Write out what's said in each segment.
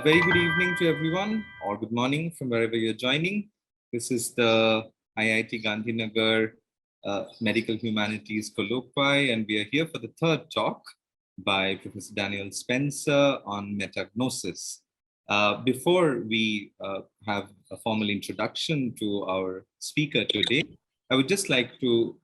Very good evening to everyone, or good morning from wherever you're joining. This is the IIT Gandhinagar Medical Humanities Colloquy, and we are here for the third talk by Professor Danielle Spencer on metagnosis. Before we have a formal introduction to our speaker today, I would just like to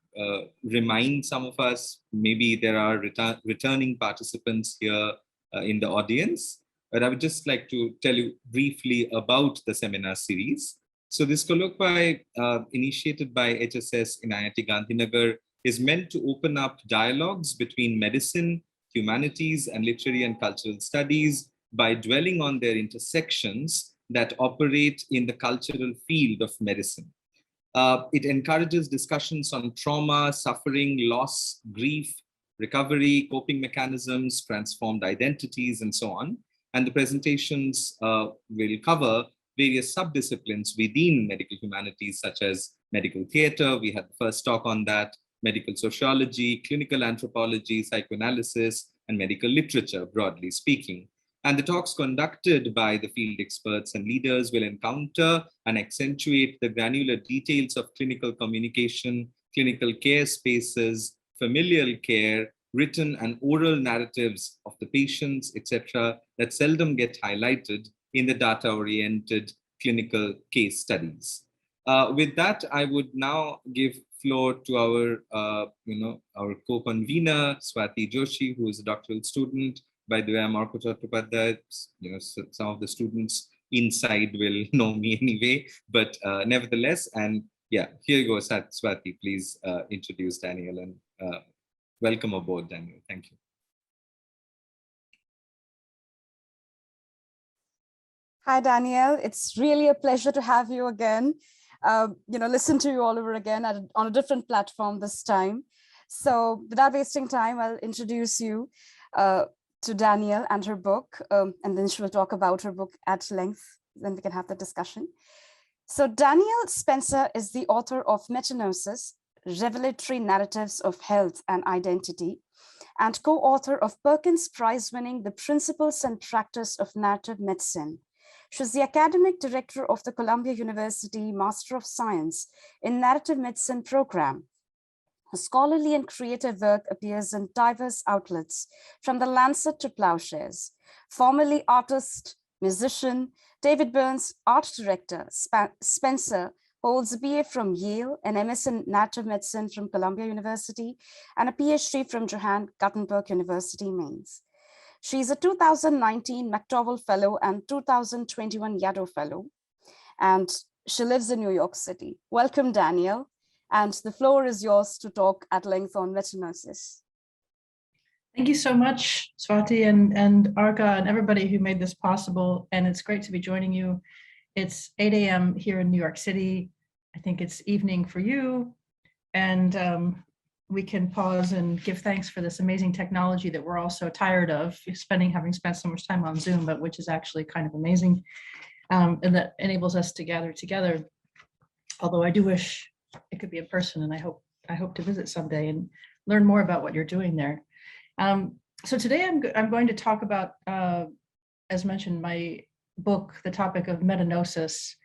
remind some of us, maybe there are returning participants here in the audience, but I would just like to tell you briefly about the seminar series. So this colloquy initiated by HSS in IIT Gandhinagar is meant to open up dialogues between medicine, humanities, and literary and cultural studies by dwelling on their intersections that operate in the cultural field of medicine. It encourages discussions on trauma, suffering, loss, grief, recovery, coping mechanisms, transformed identities, and so on. And the presentations will cover various subdisciplines within medical humanities, such as medical theater. We had the first talk on that, medical sociology, clinical anthropology, psychoanalysis, and medical literature, broadly speaking. And the talks conducted by the field experts and leaders will encounter and accentuate the granular details of clinical communication, clinical care spaces, familial care, written and oral narratives of the patients, etc., that seldom get highlighted in the data-oriented clinical case studies. With that, I would now give floor to our co-convener, Swati Joshi, who is a doctoral student. By the way, I'm Arko Chattopadhyay. Some of the students inside will know me anyway, but nevertheless, and yeah, here you go, Swati. Please introduce Danielle and welcome aboard, Danielle. Thank you. Hi, Danielle. It's really a pleasure to have you again. Listen to you all over again on a different platform this time. So without wasting time, I'll introduce you to Danielle and her book, and then she will talk about her book at length. Then we can have the discussion. So Danielle Spencer is the author of Metagnosis, Revelatory Narratives of Health and Identity, and co-author of Perkins Prize-winning The Principles and Practice of Narrative Medicine. She's the academic director of the Columbia University Master of Science in Narrative Medicine program. Her scholarly and creative work appears in diverse outlets, from The Lancet to Plowshares. Formerly artist, musician, David Byrne's art director, Spencer holds a BA from Yale, an MS in Narrative Medicine from Columbia University, and a PhD from Johann Gutenberg University, Mainz. She's a 2019 McDowell Fellow and 2021 Yaddo Fellow, and she lives in New York City. Welcome, Danielle, and the floor is yours to talk at length on metagnosis. Thank you so much, Swati and Arka and everybody who made this possible, and it's great to be joining you. It's 8 a.m. here in New York City. I think it's evening for you, and we can pause and give thanks for this amazing technology that we're all so tired of having spent so much time on Zoom, but which is actually kind of amazing, and that enables us to gather together. Although I do wish it could be in person, and I hope to visit someday and learn more about what you're doing there. So today I'm going to talk about, as mentioned, my book, the topic of metagnosis,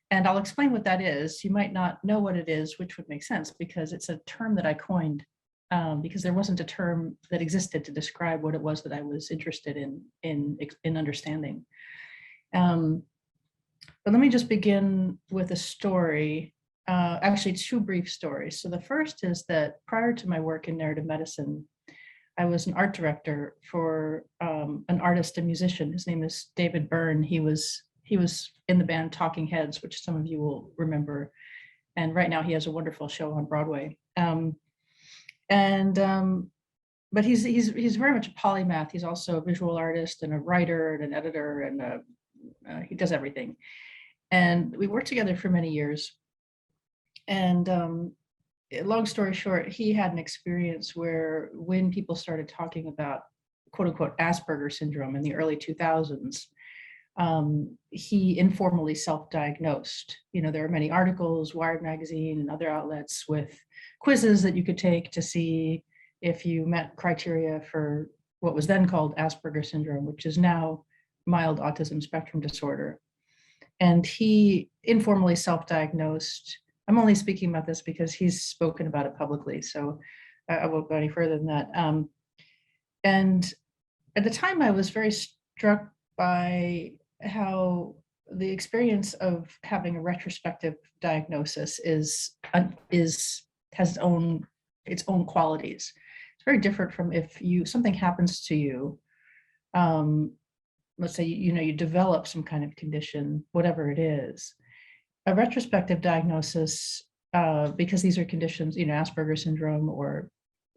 and I'll explain what that is. You might not know what it is, which would make sense because it's a term that I coined because there wasn't a term that existed to describe what it was that I was interested in understanding. But let me just begin with a story, actually two brief stories. So the first is that prior to my work in narrative medicine, I was an art director for an artist and musician. His name is David Byrne. He was in the band Talking Heads, which some of you will remember. And right now he has a wonderful show on Broadway. But he's very much a polymath. He's also a visual artist and a writer and an editor, and he does everything. And we worked together for many years. And long story short, he had an experience where when people started talking about quote unquote Asperger Syndrome in the early 2000s, he informally self-diagnosed. There are many articles, Wired magazine and other outlets with quizzes that you could take to see if you met criteria for what was then called Asperger syndrome, which is now mild autism spectrum disorder. And he informally self-diagnosed. I'm only speaking about this because he's spoken about it publicly, so I won't go any further than that. And at the time, I was very struck by how the experience of having a retrospective diagnosis has its own qualities. It's very different from if something happens to you. Let's say you develop some kind of condition, whatever it is. A retrospective diagnosis, because these are conditions, Asperger Syndrome or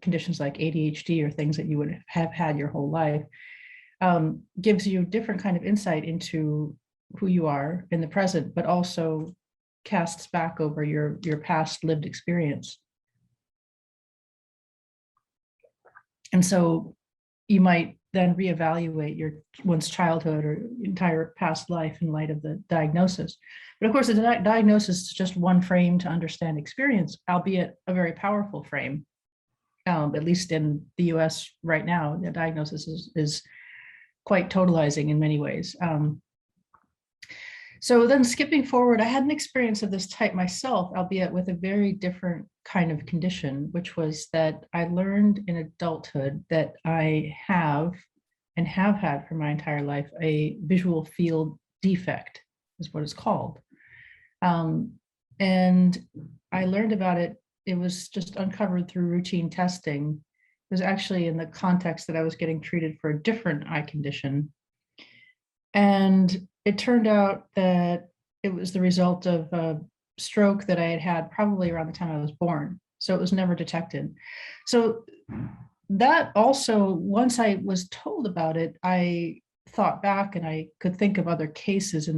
conditions like ADHD or things that you would have had your whole life, gives you different kind of insight into who you are in the present, but also casts back over your past lived experience. And so you might then reevaluate one's childhood or entire past life in light of the diagnosis. But of course, the diagnosis is just one frame to understand experience, albeit a very powerful frame. At least in the US right now, the diagnosis is quite totalizing in many ways. So then skipping forward, I had an experience of this type myself, albeit with a very different kind of condition, which was that I learned in adulthood that I have and have had for my entire life a visual field defect, is what it's called. And I learned about it. It was just uncovered through routine testing. It was actually in the context that I was getting treated for a different eye condition. And it turned out that it was the result of a stroke that I had had probably around the time I was born. So it was never detected. So that also, once I was told about it, I thought back and I could think of other cases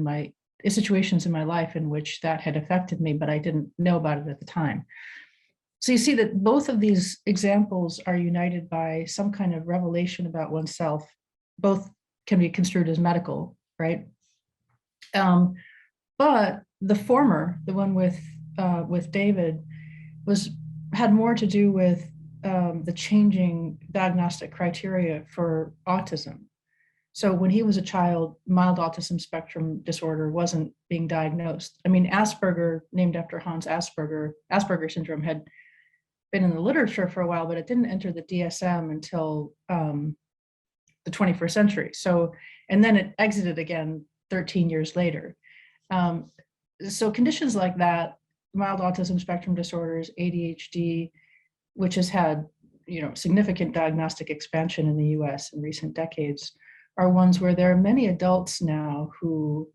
situations in my life in which that had affected me, but I didn't know about it at the time. So you see that both of these examples are united by some kind of revelation about oneself. Both can be construed as medical, right? But the former, the one with David, had more to do with the changing diagnostic criteria for autism. So when he was a child, mild autism spectrum disorder wasn't being diagnosed. I mean, Asperger, named after Hans Asperger, Asperger syndrome had been in the literature for a while, but it didn't enter the DSM until the 21st century. So, and then it exited again 13 years later. So conditions like that, mild autism spectrum disorders, ADHD, which has had significant diagnostic expansion in the US in recent decades, are ones where there are many adults now who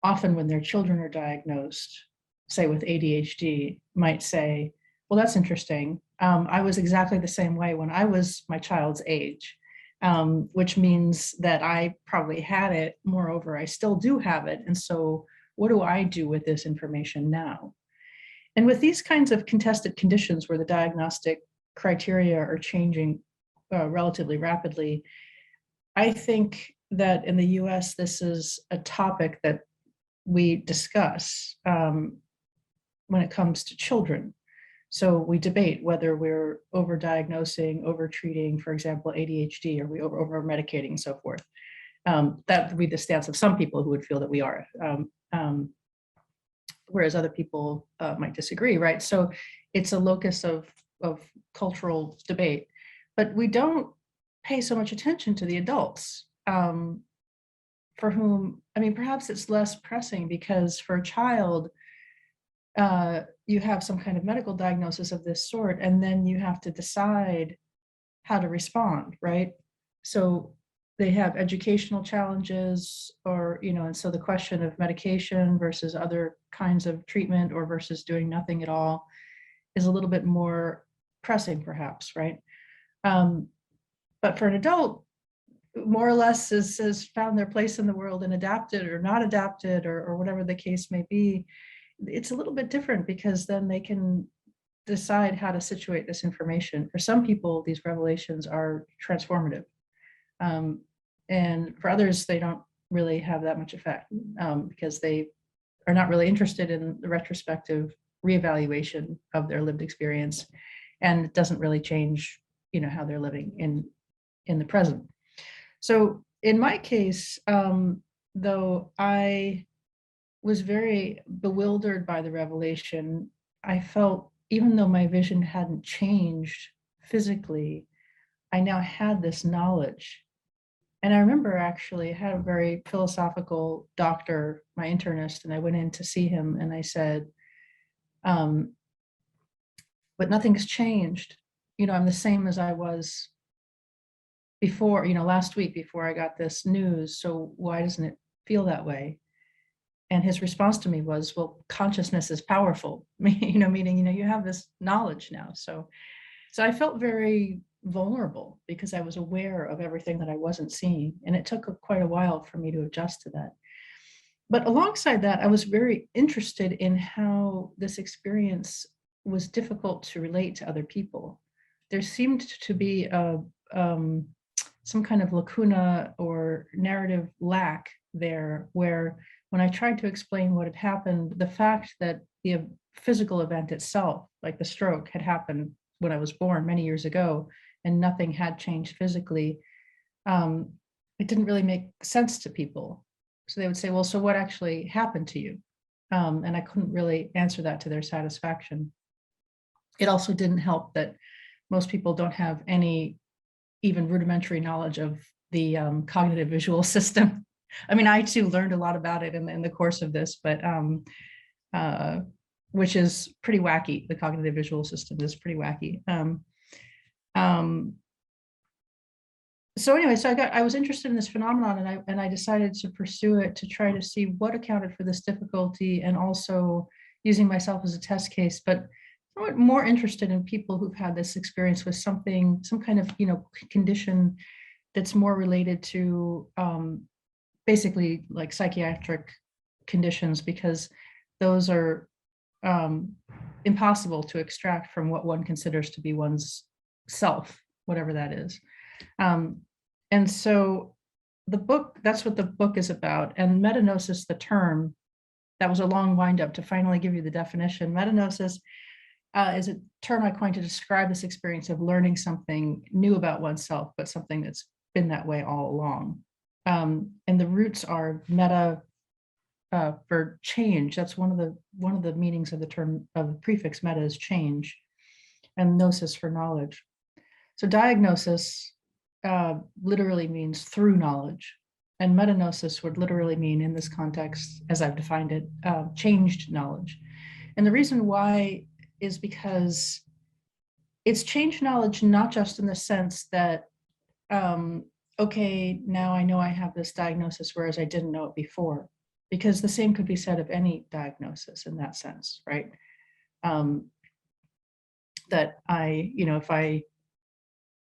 often when their children are diagnosed, say with ADHD, might say, well, that's interesting. I was exactly the same way when I was my child's age, which means that I probably had it. Moreover, I still do have it. And so what do I do with this information now? And with these kinds of contested conditions where the diagnostic criteria are changing relatively rapidly, I think that in the US, this is a topic that we discuss when it comes to children. So we debate whether we're over-diagnosing, over-treating, for example, ADHD, or we over-medicating and so forth. That would be the stance of some people who would feel that we are, whereas other people might disagree, right? So it's a locus of cultural debate, but we don't pay so much attention to the adults for whom, I mean, perhaps it's less pressing because for a child, you have some kind of medical diagnosis of this sort, and then you have to decide how to respond, right? So they have educational challenges, or, and so the question of medication versus other kinds of treatment or versus doing nothing at all is a little bit more pressing, perhaps, right? But for an adult, more or less has found their place in the world and adapted or not adapted or whatever the case may be. It's a little bit different because then they can decide how to situate this information. For some people, these revelations are transformative. And for others, they don't really have that much effect because they are not really interested in the retrospective reevaluation of their lived experience. And it doesn't really change, how they're living in the present. So in my case, though, I was very bewildered by the revelation. I felt, even though my vision hadn't changed physically, I now had this knowledge. And I remember actually I had a very philosophical doctor, my internist, and I went in to see him and I said, but nothing's changed. You know, I'm the same as I was before, last week before I got this news. So why doesn't it feel that way? And his response to me was, well, consciousness is powerful, meaning, you have this knowledge now. So I felt very vulnerable because I was aware of everything that I wasn't seeing. And it took quite a while for me to adjust to that. But alongside that, I was very interested in how this experience was difficult to relate to other people. There seemed to be some kind of lacuna or narrative lack there, where when I tried to explain what had happened, the fact that the physical event itself, like the stroke, had happened when I was born many years ago, and nothing had changed physically, it didn't really make sense to people. So they would say, well, so what actually happened to you? And I couldn't really answer that to their satisfaction. It also didn't help that most people don't have any even rudimentary knowledge of the cognitive visual system. I mean, I too learned a lot about it in the course of this, but which is pretty wacky. The cognitive visual system is pretty wacky. So anyway, so I was interested in this phenomenon, and I decided to pursue it to try to see what accounted for this difficulty, and also using myself as a test case, but somewhat more interested in people who've had this experience with some kind of, condition that's more related to basically like psychiatric conditions, because those are impossible to extract from what one considers to be one's self, whatever that is. And so the book, that's what the book is about. And metagnosis, the term, that was a long wind-up to finally give you the definition. Metagnosis is a term I coined to describe this experience of learning something new about oneself, but something that's been that way all along. And the roots are meta for change. That's one of the meanings of the term, of the prefix meta, is change, and gnosis for knowledge. So diagnosis literally means through knowledge, and metagnosis would literally mean, in this context, as I've defined it, changed knowledge. And the reason why is because it's changed knowledge, not just in the sense that, okay, now I know I have this diagnosis, whereas I didn't know it before, because the same could be said of any diagnosis in that sense, right? That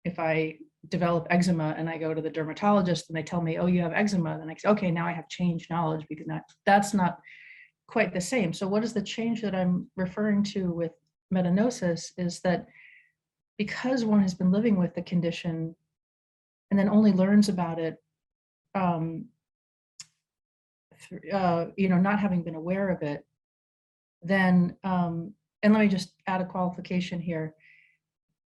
if I develop eczema and I go to the dermatologist and they tell me, oh, you have eczema, then I say, okay, now I have changed knowledge, because that's not quite the same. So what is the change that I'm referring to with metagnosis is that because one has been living with the condition and then only learns about it, not having been aware of it, then, and let me just add a qualification here.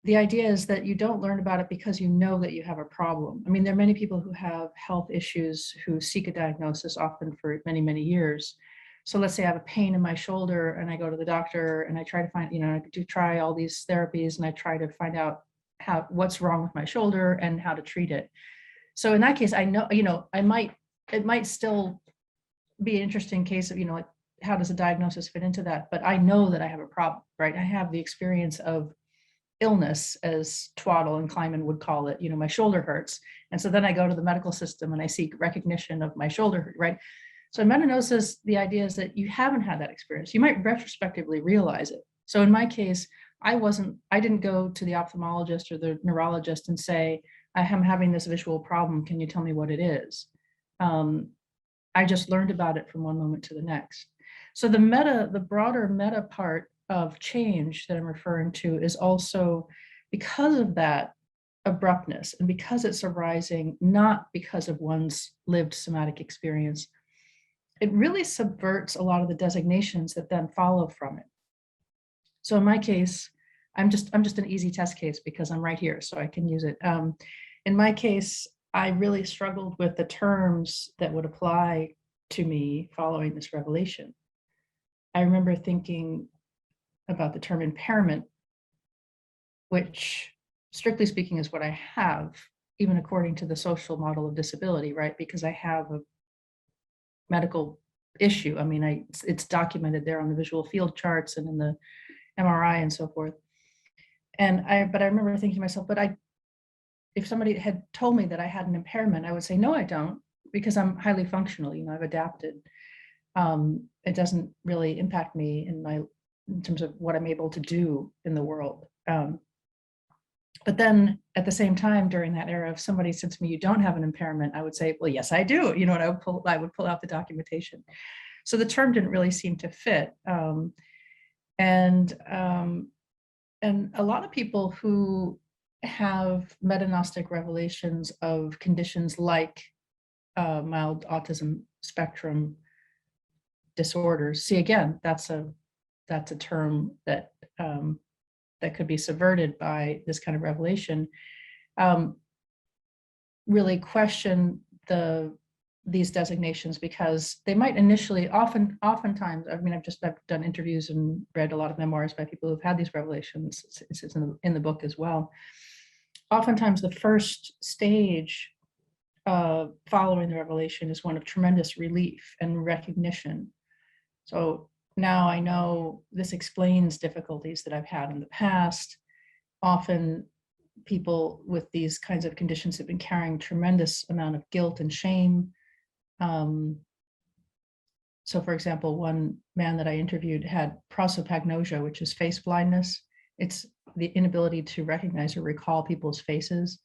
The idea is that you don't learn about it because you know that you have a problem. I mean, there are many people who have health issues who seek a diagnosis, often for many, many years. So let's say I have a pain in my shoulder and I go to the doctor and I try to find, I do try all these therapies and I try to find out what's wrong with my shoulder and how to treat it. So in that case, I know, it might still be an interesting case of, like, how does a diagnosis fit into that? But I know that I have a problem, right? I have the experience of illness, as Twaddle and Kleiman would call it, my shoulder hurts. And so then I go to the medical system and I seek recognition of my shoulder hurt, right? So in metagnosis, the idea is that you haven't had that experience. You might retrospectively realize it. So in my case, I didn't go to the ophthalmologist or the neurologist and say, I am having this visual problem. Can you tell me what it is? I just learned about it from one moment to the next. So the broader meta part of change that I'm referring to is also because of that abruptness, and because it's arising not because of one's lived somatic experience, it really subverts a lot of the designations that then follow from it. So in my case, I'm just an easy test case because I'm right here, so I can use it. In my case, I really struggled with the terms that would apply to me following this revelation. I remember thinking about the term impairment, which strictly speaking is what I have, even according to the social model of disability, right? Because I have a medical issue. I mean, it's documented there on the visual field charts and in the MRI and so forth. But I remember thinking to myself, if somebody had told me that I had an impairment, I would say, no, I don't, because I'm highly functional. I've adapted. It doesn't really impact me in terms of what I'm able to do in the world. But then at the same time, during that era, if somebody said to me, you don't have an impairment, I would say, well, yes, I do. And I would pull out the documentation. So the term didn't really seem to fit. And a lot of people who have metagnostic revelations of conditions like mild autism spectrum disorders. See, again, that's a term that that could be subverted by this kind of revelation. Really question these designations, because they might initially, oftentimes, I mean, I've done interviews and read a lot of memoirs by people who've had these revelations. It's in the book as well. Oftentimes, the first stage following the revelation is one of tremendous relief and recognition. So now I know this explains difficulties that I've had in the past. Often people with these kinds of conditions have been carrying tremendous amount of guilt and shame. So for example, one man that I interviewed had prosopagnosia, which is face blindness. It's the inability to recognize or recall people's faces.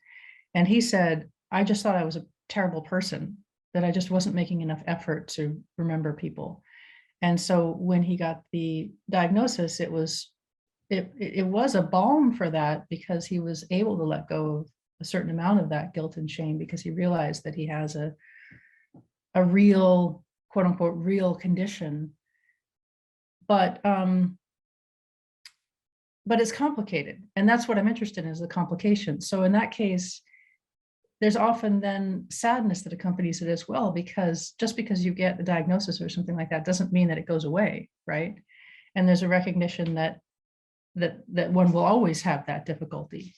And he said, I just thought I was a terrible person, that I just wasn't making enough effort to remember people. And so when he got the diagnosis, it was a balm for that, because he was able to let go of a certain amount of that guilt and shame, because he realized that he has a real, quote unquote, real condition. But it's complicated. And that's what I'm interested in, is the complications. So in that case, there's often then sadness that accompanies it as well, because just because you get a diagnosis or something like that doesn't mean that it goes away, right? And there's a recognition that one will always have that difficulty.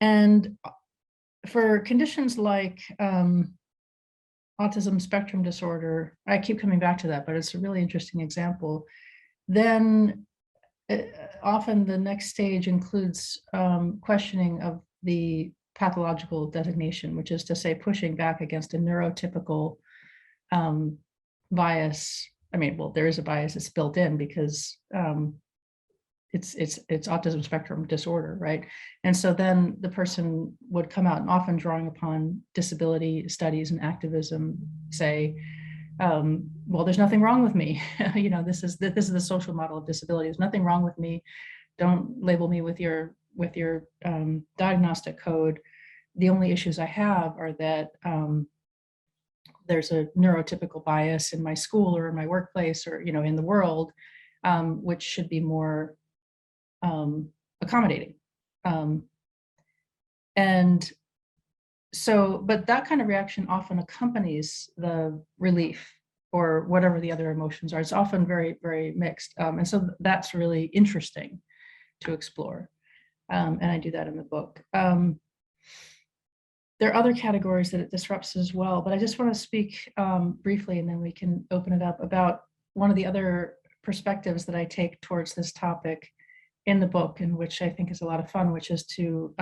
And for conditions like autism spectrum disorder, I keep coming back to that, but it's a really interesting example. Then often the next stage includes questioning of the pathological designation, which is to say pushing back against a neurotypical bias. I mean, well, there is a bias that's built in, because it's autism spectrum disorder, right? And so then the person would come out, and often drawing upon disability studies and activism, say, well, there's nothing wrong with me. This is the social model of disability. There's nothing wrong with me. Don't label me with your diagnostic code. The only issues I have are that there's a neurotypical bias in my school or in my workplace or in the world, which should be more accommodating. And so, but that kind of reaction often accompanies the relief or whatever the other emotions are. It's often very, very mixed. And so that's really interesting to explore. And I do that in the book. There are other categories that it disrupts as well, but I just want to speak briefly, and then we can open it up, about one of the other perspectives that I take towards this topic in the book, and which I think is a lot of fun, which is to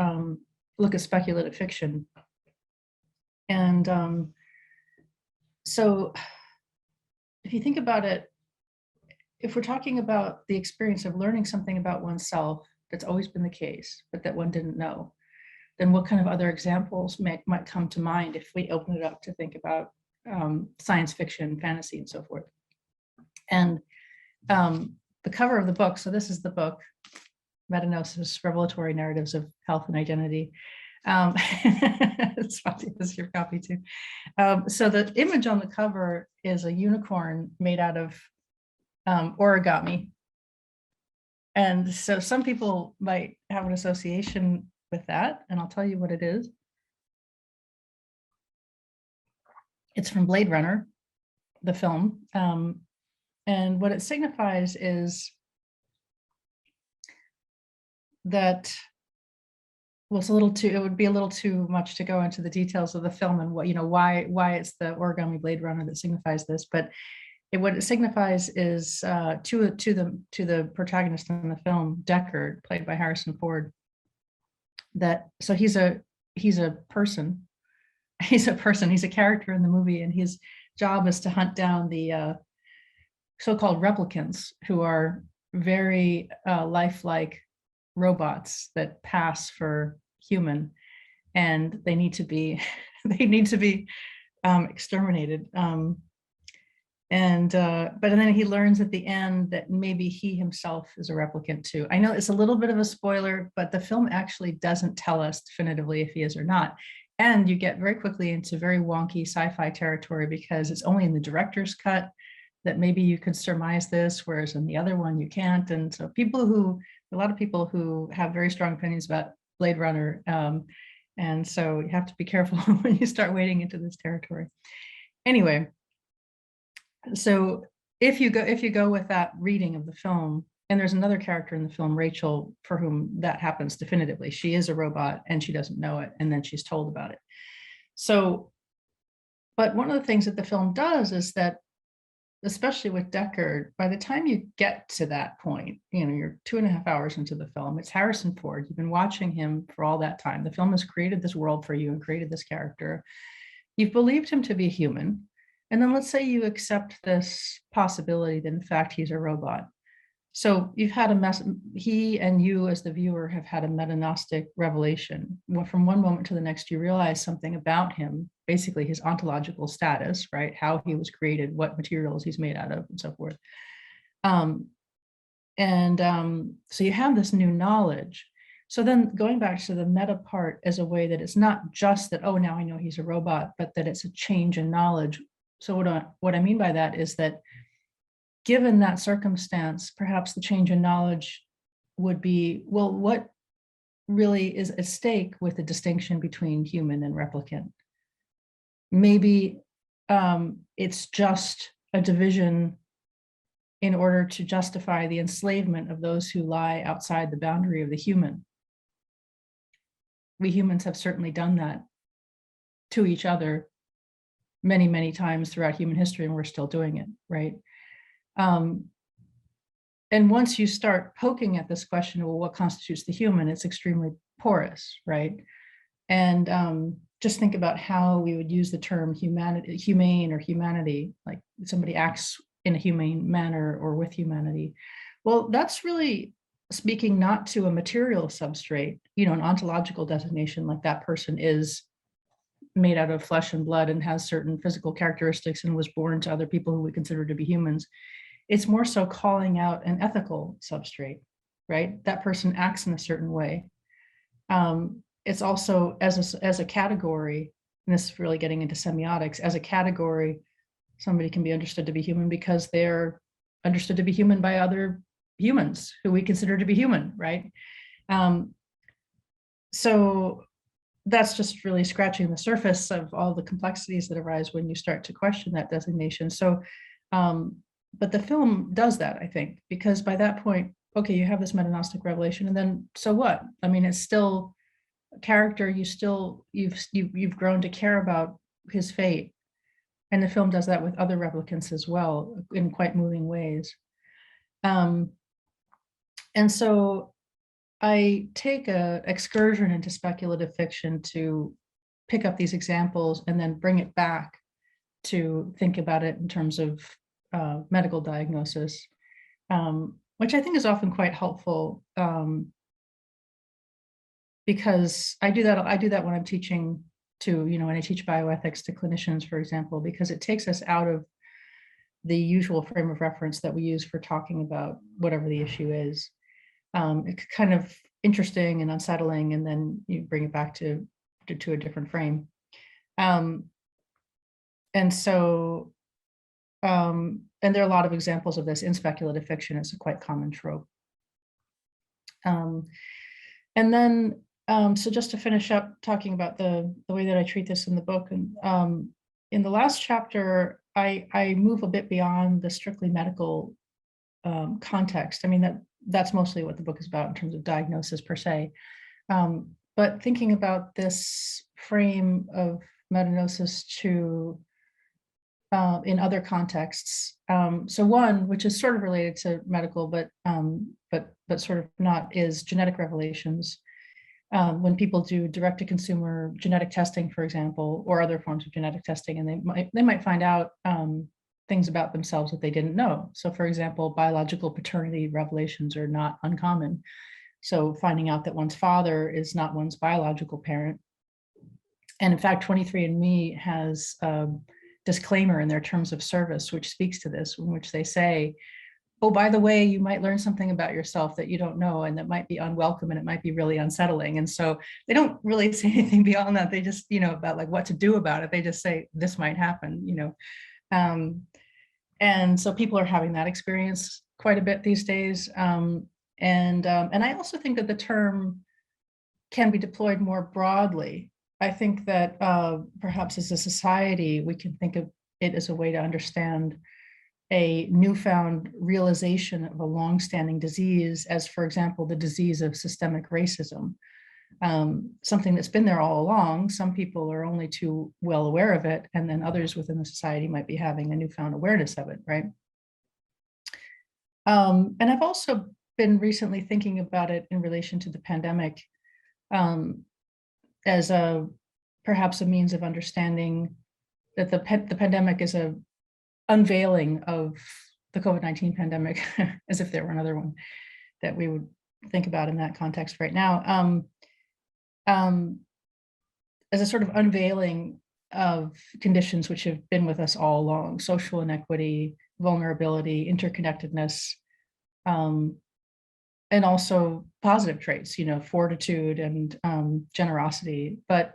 look at speculative fiction. And so if you think about it, if we're talking about the experience of learning something about oneself that's always been the case, but that one didn't know, then what kind of other examples might come to mind if we open it up to think about science fiction, fantasy, and so forth. And the cover of the book, so this is the book, Metagnosis, Revelatory Narratives of Health and Identity. It's funny, this is your copy too. So the image on the cover is a unicorn made out of origami. And so some people might have an association with that, and I'll tell you what it is. It's from Blade Runner, the film. And what it signifies is that, well, it would be a little too much to go into the details of the film and what, why it's the origami Blade Runner that signifies this. But what it signifies is to the protagonist in the film, Deckard, played by Harrison Ford, so he's a person. He's a character in the movie, and his job is to hunt down the so-called replicants, who are very lifelike robots that pass for human, and they need to be exterminated. But then he learns at the end that maybe he himself is a replicant too. I know it's a little bit of a spoiler, but the film actually doesn't tell us definitively if he is or not. And you get very quickly into very wonky sci-fi territory, because it's only in the director's cut that maybe you could surmise this, whereas in the other one you can't. And so a lot of people who have very strong opinions about Blade Runner, and so you have to be careful when you start wading into this territory. Anyway, so if you go with that reading of the film, and there's another character in the film, Rachel, for whom that happens definitively. She is a robot and she doesn't know it, and then she's told about it. So, but one of the things that the film does is that, especially with Deckard, by the time you get to that point, you're 2.5 hours into the film, it's Harrison Ford. You've been watching him for all that time. The film has created this world for you and created this character. You've believed him to be human. And then let's say you accept this possibility that in fact he's a robot. So you've had he and you as the viewer have had a metagnostic revelation. From one moment to the next, you realize something about him, basically his ontological status, right? How he was created, what materials he's made out of, and so forth. So you have this new knowledge. So then going back to the meta part as a way that it's not just that, oh, now I know he's a robot, but that it's a change in knowledge. So what I mean by that is that, given that circumstance, perhaps the change in knowledge would be, well, what really is at stake with the distinction between human and replicant? Maybe it's just a division in order to justify the enslavement of those who lie outside the boundary of the human. We humans have certainly done that to each other many, many times throughout human history, and we're still doing it, right? And once you start poking at this question, well, what constitutes the human? It's extremely porous, right? And just think about how we would use the term humane or humanity, like somebody acts in a humane manner or with humanity. Well, that's really speaking not to a material substrate, an ontological designation, like that person is made out of flesh and blood and has certain physical characteristics and was born to other people who we consider to be humans. It's more so calling out an ethical substrate, right? That person acts in a certain way. It's also as a category, and this is really getting into semiotics, as a category, somebody can be understood to be human because they're understood to be human by other humans who we consider to be human, right? So that's just really scratching the surface of all the complexities that arise when you start to question that designation. So, but the film does that, I think, because by that point, okay, you have this metagnostic revelation, and then so what? I mean, it's still a character. You've grown to care about his fate, and the film does that with other replicants as well in quite moving ways. And so I take an excursion into speculative fiction to pick up these examples and then bring it back to think about it in terms of medical diagnosis, which I think is often quite helpful, because I do that when I'm teaching when I teach bioethics to clinicians, for example, because it takes us out of the usual frame of reference that we use for talking about whatever the issue is. It's kind of interesting and unsettling, and then you bring it back to a different frame. And so, and there are a lot of examples of this in speculative fiction. It's a quite common trope. And then So just to finish up talking about the way that I treat this in the book, and in the last chapter, I move a bit beyond the strictly medical context. I mean, that's mostly what the book is about in terms of diagnosis per se. But thinking about this frame of metagnosis to in other contexts. So one, which is sort of related to medical, but sort of not, is genetic revelations. When people do direct-to-consumer genetic testing, for example, or other forms of genetic testing, and they might find out things about themselves that they didn't know. So, for example, biological paternity revelations are not uncommon. So finding out that one's father is not one's biological parent. And in fact, 23andMe has a disclaimer in their terms of service, which speaks to this, in which they say, oh, by the way, you might learn something about yourself that you don't know, and that might be unwelcome, and it might be really unsettling. And so they don't really say anything beyond that. They just, about like what to do about it. They just say, this might happen, and so people are having that experience quite a bit these days. And I also think that the term can be deployed more broadly. I think that perhaps as a society, we can think of it as a way to understand a newfound realization of a longstanding disease, as, for example, the disease of systemic racism, something that's been there all along. Some people are only too well aware of it, and then others within the society might be having a newfound awareness of it, right? And I've also been recently thinking about it in relation to the pandemic as perhaps a means of understanding that the pandemic is a unveiling of the COVID-19 pandemic, as if there were another one that we would think about in that context right now, as a sort of unveiling of conditions which have been with us all along: social inequity, vulnerability, interconnectedness, and also positive traits, fortitude and generosity. But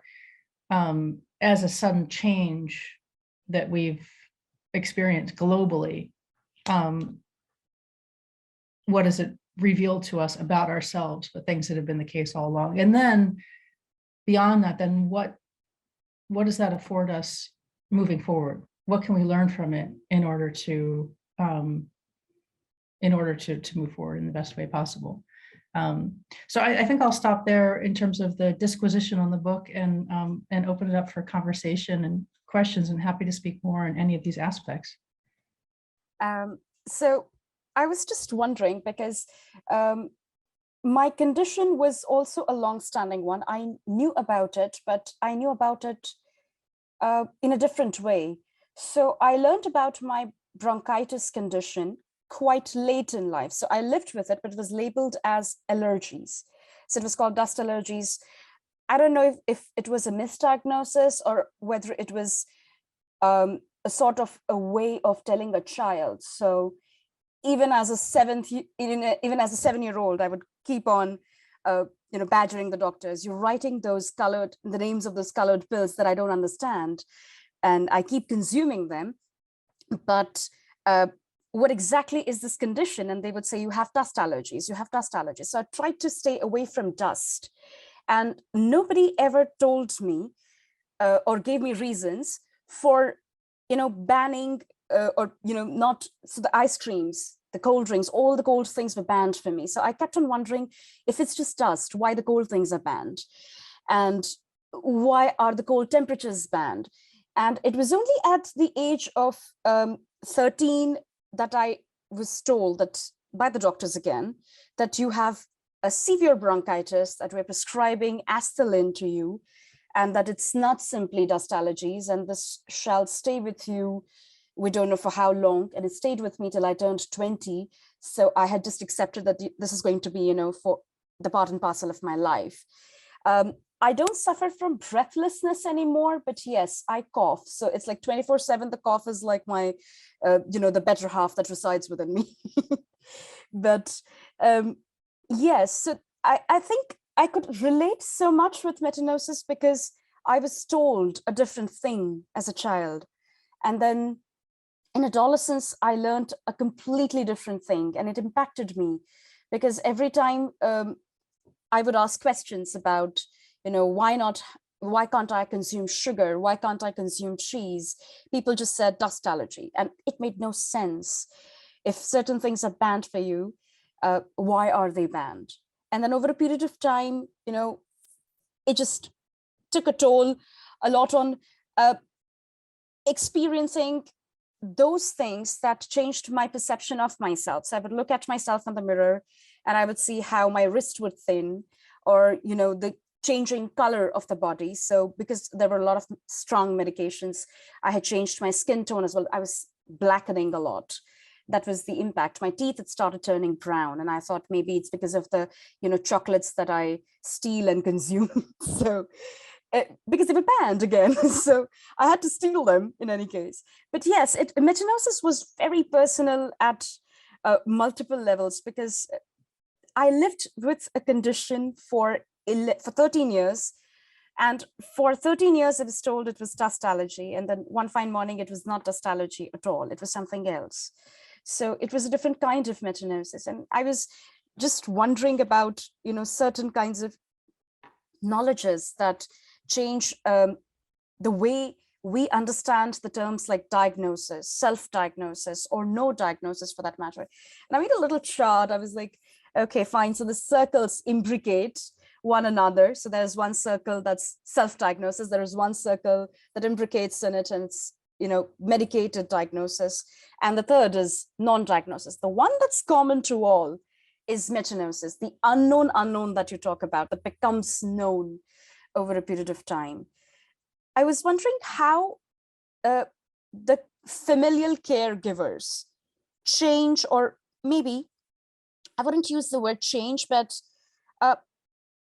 as a sudden change that we've experienced globally, what does it reveal to us about ourselves, the things that have been the case all along? And then beyond that, then what does that afford us moving forward? What can we learn from it in order to move forward in the best way possible? So I think I'll stop there in terms of the disquisition on the book, and open it up for conversation and questions, and happy to speak more on any of these aspects. So I was just wondering, because my condition was also a long-standing one. I knew about it, but I knew about it in a different way. So I learned about my bronchitis condition quite late in life. So I lived with it, but it was labeled as allergies. So it was called dust allergies. I don't know if it was a misdiagnosis or whether it was a sort of a way of telling a child. So even as a 7-year-old, I would keep on, badgering the doctors. You're writing the names of those colored pills that I don't understand, and I keep consuming them. But what exactly is this condition? And they would say, you have dust allergies, you have dust allergies. So I tried to stay away from dust, and nobody ever told me or gave me reasons for, banning not, so the ice creams, the cold drinks, all the cold things were banned for me. So I kept on wondering, if it's just dust, why the cold things are banned? And why are the cold temperatures banned? And it was only at the age of 13 that I was told that, by the doctors again, that you have a severe bronchitis, that we're prescribing Astelin to you, and that it's not simply dust allergies, and this shall stay with you. We don't know for how long, and it stayed with me till I turned 20. So I had just accepted that this is going to be, for the part and parcel of my life. I don't suffer from breathlessness anymore, but yes, I cough. So it's like 24/7. The cough is like my, the better half that resides within me. But yes, so I think I could relate so much with metagnosis, because I was told a different thing as a child. And then in adolescence, I learned a completely different thing, and it impacted me, because every time I would ask questions about, why can't I consume sugar? Why can't I consume cheese? People just said dust allergy, and it made no sense. If certain things are banned for you, why are they banned? And then over a period of time, it just took a toll a lot on experiencing those things that changed my perception of myself. So I would look at myself in the mirror and I would see how my wrist would thin, or, the changing color of the body. So because there were a lot of strong medications, I had changed my skin tone as well. I was blackening a lot. That was the impact. My teeth had started turning brown, and I thought maybe it's because of the, chocolates that I steal and consume. So because they were banned again. So I had to steal them in any case. But yes, metagnosis was very personal at multiple levels, because I lived with a condition for 13 years. And for 13 years, I was told it was dust allergy. And then one fine morning, it was not dust allergy at all. It was something else. So it was a different kind of metagnosis. And I was just wondering about, certain kinds of knowledges that change the way we understand the terms like diagnosis, self-diagnosis, or no diagnosis for that matter. And I made a little chart. I was like, okay, fine. So the circles imbricate one another. So there's one circle that's self-diagnosis. There is one circle that imbricates in it, and it's, medicated diagnosis. And the third is non-diagnosis. The one that's common to all is metagnosis, the unknown that you talk about, that becomes known over a period of time. I was wondering how the familial caregivers change, or maybe I wouldn't use the word change, but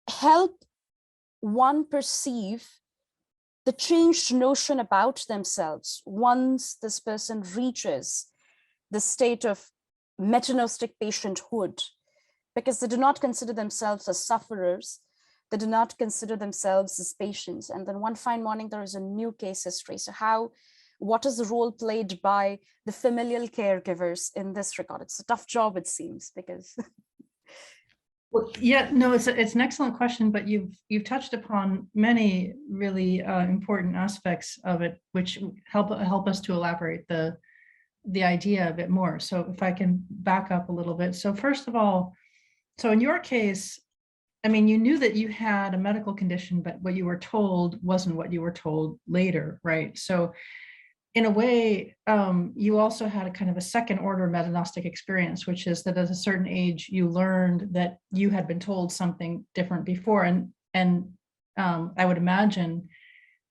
help one perceive the changed notion about themselves once this person reaches the state of metagnostic patienthood, because they do not consider themselves as sufferers. They do not consider themselves as patients. And then one fine morning, there is a new case history. So what is the role played by the familial caregivers in this regard? It's a tough job, it seems, because Well, yeah, no, it's an excellent question, but you've touched upon many really important aspects of it, which help us to elaborate the idea a bit more. So if I can back up a little bit. So first of all, so in your case, I mean, you knew that you had a medical condition, but what you were told wasn't what you were told later, right? So in a way, you also had a kind of a second order metagnostic experience, which is that at a certain age, you learned that you had been told something different before. And I would imagine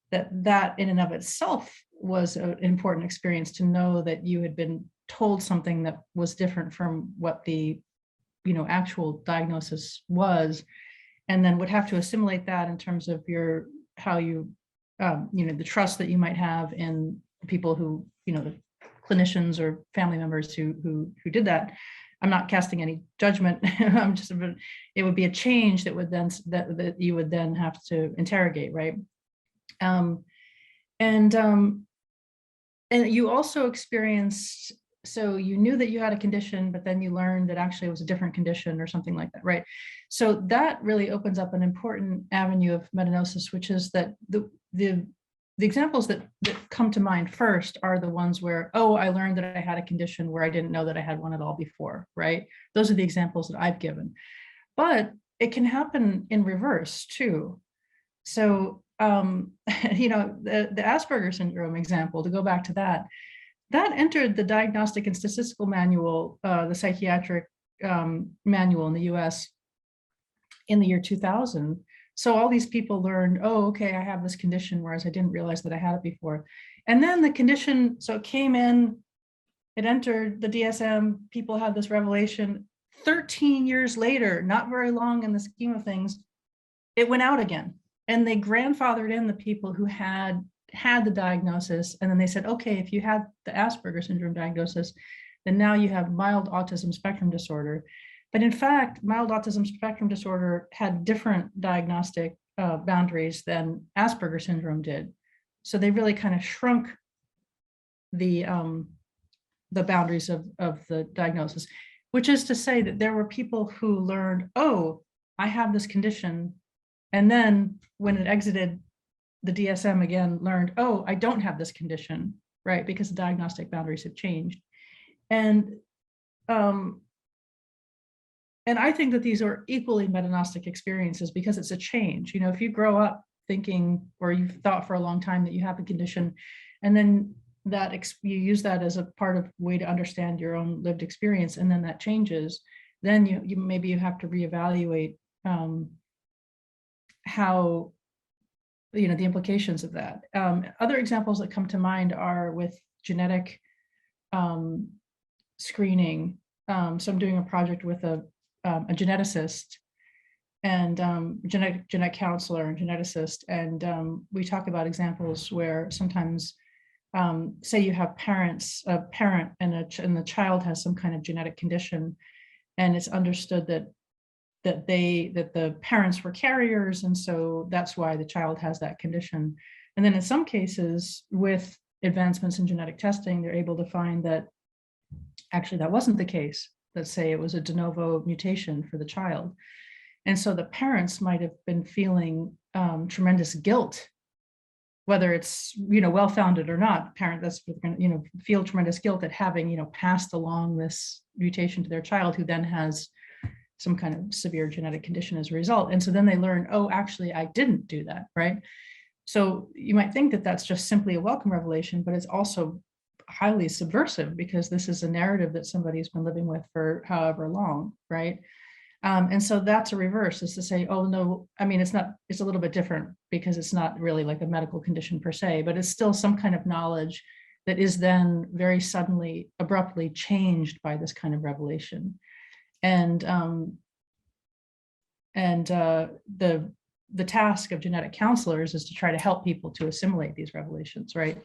that in and of itself was an important experience, to know that you had been told something that was different from what the actual diagnosis was, and then would have to assimilate that in terms of the trust that you might have in people who, the clinicians or family members who did that. I'm not casting any judgment. I'm just, it would be a change that would then, that you would then have to interrogate, right? And you also experienced, so you knew that you had a condition, but then you learned that actually it was a different condition or something like that, right? So that really opens up an important avenue of metagnosis, which is that the examples that come to mind first are the ones where, oh, I learned that I had a condition where I didn't know that I had one at all before, right? Those are the examples that I've given. But it can happen in reverse too. So, the Asperger Syndrome example, to go back to that entered the Diagnostic and Statistical Manual, the psychiatric manual in the US in the year 2000. So all these people learned, oh, okay, I have this condition, whereas I didn't realize that I had it before. And then the condition, so it came in, it entered the DSM, people had this revelation. 13 years later, not very long in the scheme of things, it went out again. And they grandfathered in the people who had the diagnosis. And then they said, okay, if you had the Asperger syndrome diagnosis, then now you have mild autism spectrum disorder. But in fact, mild autism spectrum disorder had different diagnostic boundaries than Asperger syndrome did. So they really kind of shrunk the boundaries of the diagnosis, which is to say that there were people who learned, oh, I have this condition. And then when it exited the DSM again, learned, oh, I don't have this condition, right? Because the diagnostic boundaries have changed. And I think that these are equally metagnostic experiences because it's a change. You know, if you grow up thinking, or you've thought for a long time that you have a condition, and then that you use that as a part of way to understand your own lived experience, and then that changes, then you maybe you have to reevaluate how, you know, the implications of that. Other examples that come to mind are with genetic screening. So I'm doing a project with a geneticist and genetic counselor and geneticist, and we talk about examples where sometimes, say you have a parent and the child has some kind of genetic condition, and it's understood that the parents were carriers, and so that's why the child has that condition. And then in some cases, with advancements in genetic testing, they're able to find that actually that wasn't the case. Let's say it was a de novo mutation for the child. And so the parents might have been feeling tremendous guilt, whether it's, you know, well-founded or not. Parent that's going to, you know, feel tremendous guilt at having, you know, passed along this mutation to their child, who then has some kind of severe genetic condition as a result. And so then they learn, oh, actually, I didn't do that, right? So you might think that that's just simply a welcome revelation, but it's also highly subversive because this is a narrative that somebody's been living with for however long, right? And so that's a reverse, is to say, oh no, I mean, it's a little bit different because it's not really like a medical condition per se, but it's still some kind of knowledge that is then very suddenly, abruptly changed by this kind of revelation. And the task of genetic counselors is to try to help people to assimilate these revelations, right?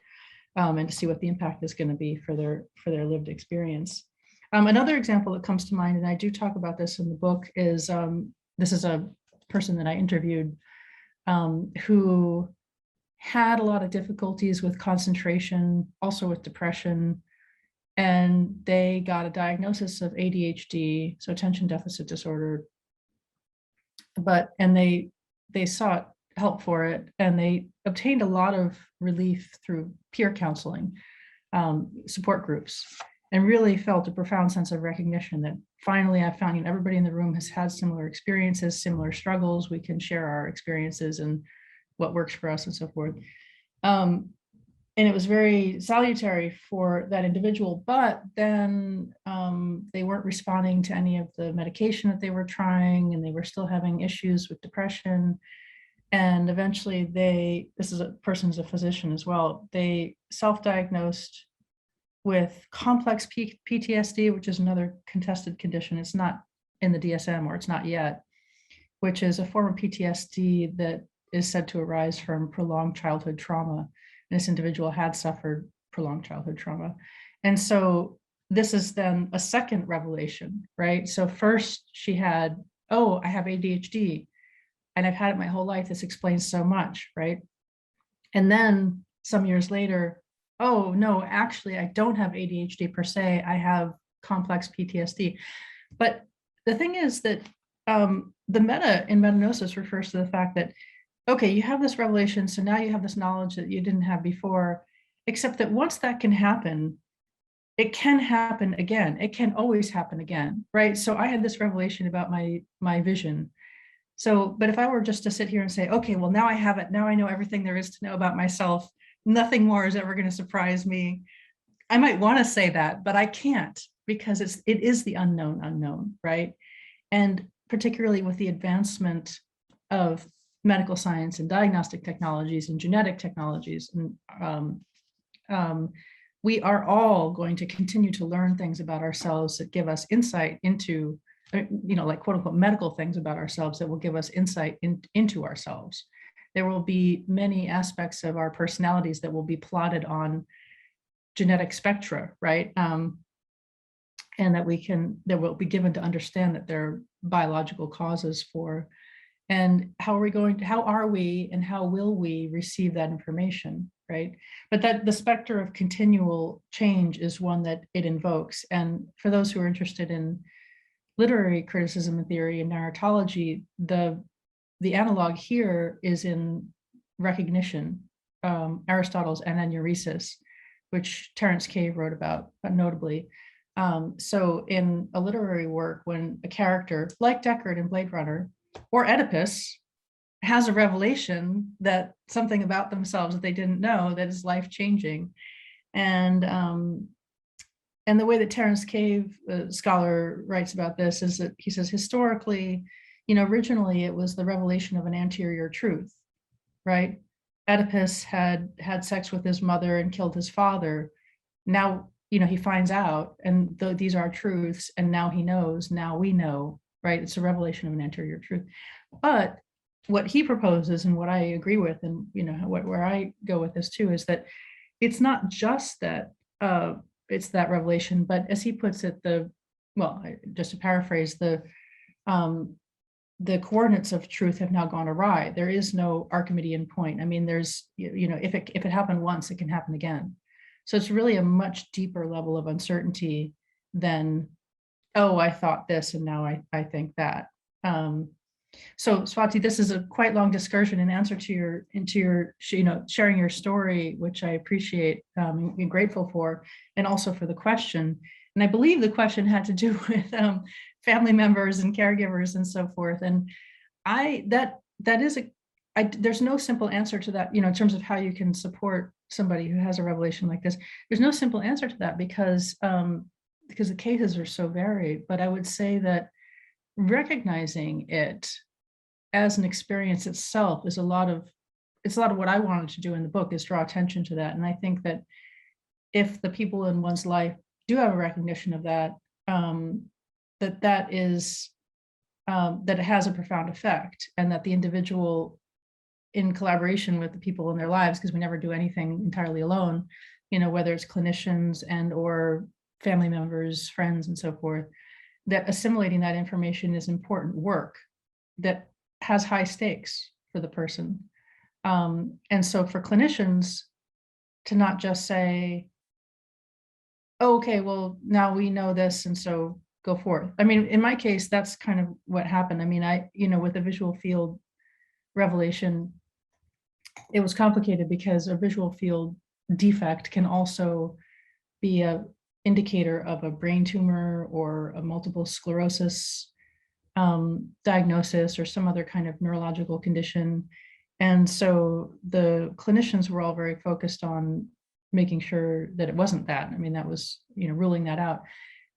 And to see what the impact is going to be for their lived experience. Another example that comes to mind, and I do talk about this in the book, is this is a person that I interviewed who had a lot of difficulties with concentration, also with depression, and they got a diagnosis of ADHD, so attention deficit disorder. And they sought help for it, and they obtained a lot of relief through peer counseling, support groups, and really felt a profound sense of recognition that finally I found, you know, everybody in the room has had similar experiences, similar struggles. We can share our experiences and what works for us and so forth. And it was very salutary for that individual, but then they weren't responding to any of the medication that they were trying, and they were still having issues with depression. And eventually this is a person's a physician as well, they self-diagnosed with complex PTSD, which is another contested condition. It's not in the DSM, or it's not yet, which is a form of PTSD that is said to arise from prolonged childhood trauma. And this individual had suffered prolonged childhood trauma. And so this is then a second revelation, right? So first she had, oh, I have ADHD and I've had it my whole life. This explains so much, right? And then some years later, oh no, actually I don't have ADHD per se, I have complex PTSD. But the thing is that the meta in metagnosis refers to the fact that, okay, you have this revelation, so now you have this knowledge that you didn't have before, except that once that can happen, it can happen again. It can always happen again, right? So I had this revelation about my vision. So, but if I were just to sit here and say, okay, well, now I have it, now I know everything there is to know about myself, nothing more is ever going to surprise me. I might want to say that, but I can't, because it is the unknown, right? And particularly with the advancement of medical science and diagnostic technologies and genetic technologies, and we are all going to continue to learn things about ourselves that give us insight into, you know, like quote unquote medical things about ourselves that will give us insight into ourselves. There will be many aspects of our personalities that will be plotted on genetic spectra, right? And that will be given to understand that there are biological causes for. And how are we and how will we receive that information, right? But that the specter of continual change is one that it invokes. And for those who are interested in literary criticism and theory and narratology, the analog here is in recognition, Aristotle's anagneuresis, which Terence Cave wrote about notably. So in a literary work, when a character like Deckard in Blade Runner or Oedipus has a revelation that something about themselves that they didn't know that is life-changing, and the way that Terence Cave, a scholar, writes about this is that he says historically, originally it was the revelation of an anterior truth, right? Oedipus had sex with his mother and killed his father. Now, he finds out, and these are truths, and now he knows, now we know, right? It's a revelation of an anterior truth. But what he proposes, and what I agree with, and where I go with this too, is that it's not just that it's that revelation, but as he puts it, just to paraphrase, the coordinates of truth have now gone awry. There is no Archimedean point. I mean, there's, if it happened once, it can happen again. So it's really a much deeper level of uncertainty than, oh, I thought this and now I think that. So Swati, this is a quite long discursion in answer to your sharing your story, which I appreciate and grateful for, and also for the question. And I believe the question had to do with family members and caregivers and so forth. And there's no simple answer to that, in terms of how you can support somebody who has a revelation like this. There's no simple answer to that because the cases are so varied. But I would say that recognizing it as an experience itself is a lot of what I wanted to do in the book, is draw attention to that. And I think that if the people in one's life do have a recognition of that, that it has a profound effect, and that the individual, in collaboration with the people in their lives, because we never do anything entirely alone, whether it's clinicians and or family members, friends, and so forth, that assimilating that information is important work that has high stakes for the person. And so for clinicians to not just say, oh, okay, well, now we know this, and so go forth. I mean, in my case, that's kind of what happened. I mean, with the visual field revelation, it was complicated because a visual field defect can also be a indicator of a brain tumor or a multiple sclerosis diagnosis or some other kind of neurological condition. And so the clinicians were all very focused on making sure that it wasn't that. I mean, that was, ruling that out.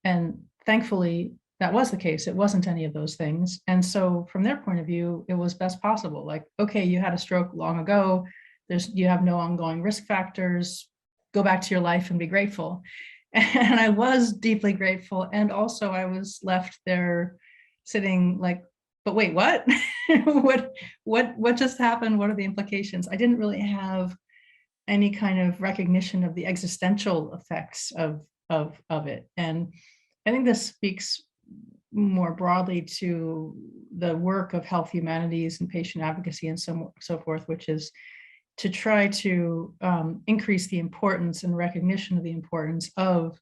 And thankfully, that was the case. It wasn't any of those things. And so from their point of view, it was best possible. Like, okay, you had a stroke long ago. You have no ongoing risk factors. Go back to your life and be grateful. And I was deeply grateful. And also I was left there sitting like, but wait, what? what just happened? What are the implications? I didn't really have any kind of recognition of the existential effects of it. And I think this speaks more broadly to the work of health humanities and patient advocacy and so forth, which is to try to increase the importance and recognition of the importance of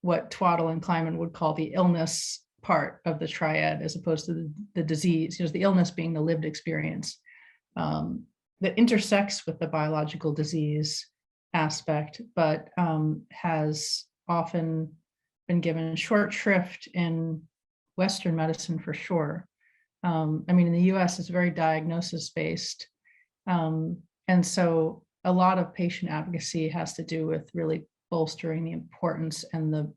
what Twaddle and Kleiman would call the illness part of the triad, as opposed to the disease, the illness being the lived experience that intersects with the biological disease aspect, but has often been given short shrift in Western medicine for sure. I mean, in the US, it's very diagnosis based. And so a lot of patient advocacy has to do with really bolstering the importance and the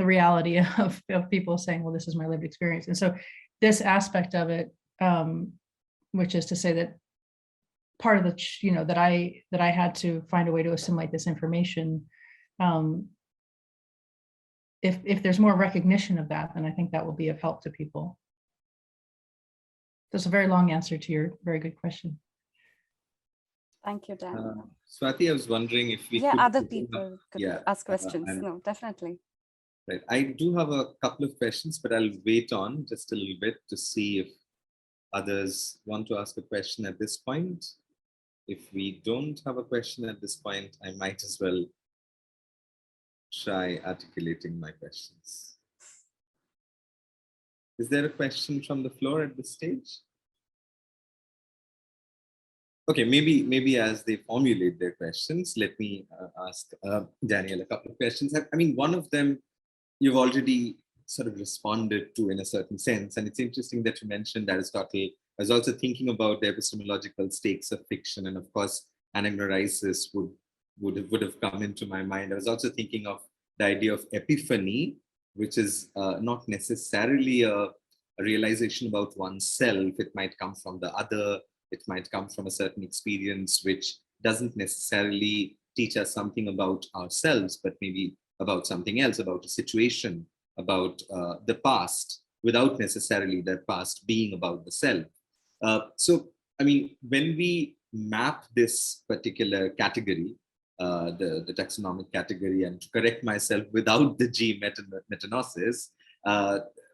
reality of people saying, well, this is my lived experience. And so this aspect of it, which is to say that part of the, that I had to find a way to assimilate this information. If there's more recognition of that, then I think that will be of help to people. That's a very long answer to your very good question. Thank you, Dan. Swati, I was wondering if we could other people could ask questions. No, definitely. Right. I do have a couple of questions, but I'll wait on just a little bit to see if others want to ask a question at this point. If we don't have a question at this point, I might as well try articulating my questions. Is there a question from the floor at this stage? Okay, maybe as they formulate their questions, let me ask Danielle a couple of questions. I mean, one of them you've already sort of responded to in a certain sense, and it's interesting that you mentioned Aristotle. I was also thinking about the epistemological stakes of fiction, and of course, anagnorisis would have come into my mind. I was also thinking of the idea of epiphany, which is not necessarily a realization about oneself. It might come from the other. It might come from a certain experience which doesn't necessarily teach us something about ourselves, but maybe about something else, about a situation, about the past, without necessarily that past being about the self. So, I mean, when we map this particular category, the taxonomic category, and to correct myself, without the G, metagnosis,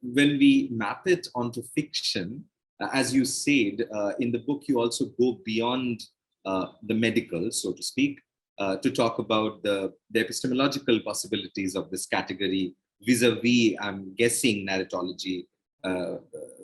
when we map it onto fiction, as you said, in the book, you also go beyond the medical, so to speak, to talk about the epistemological possibilities of this category vis-a-vis, I'm guessing, narratology.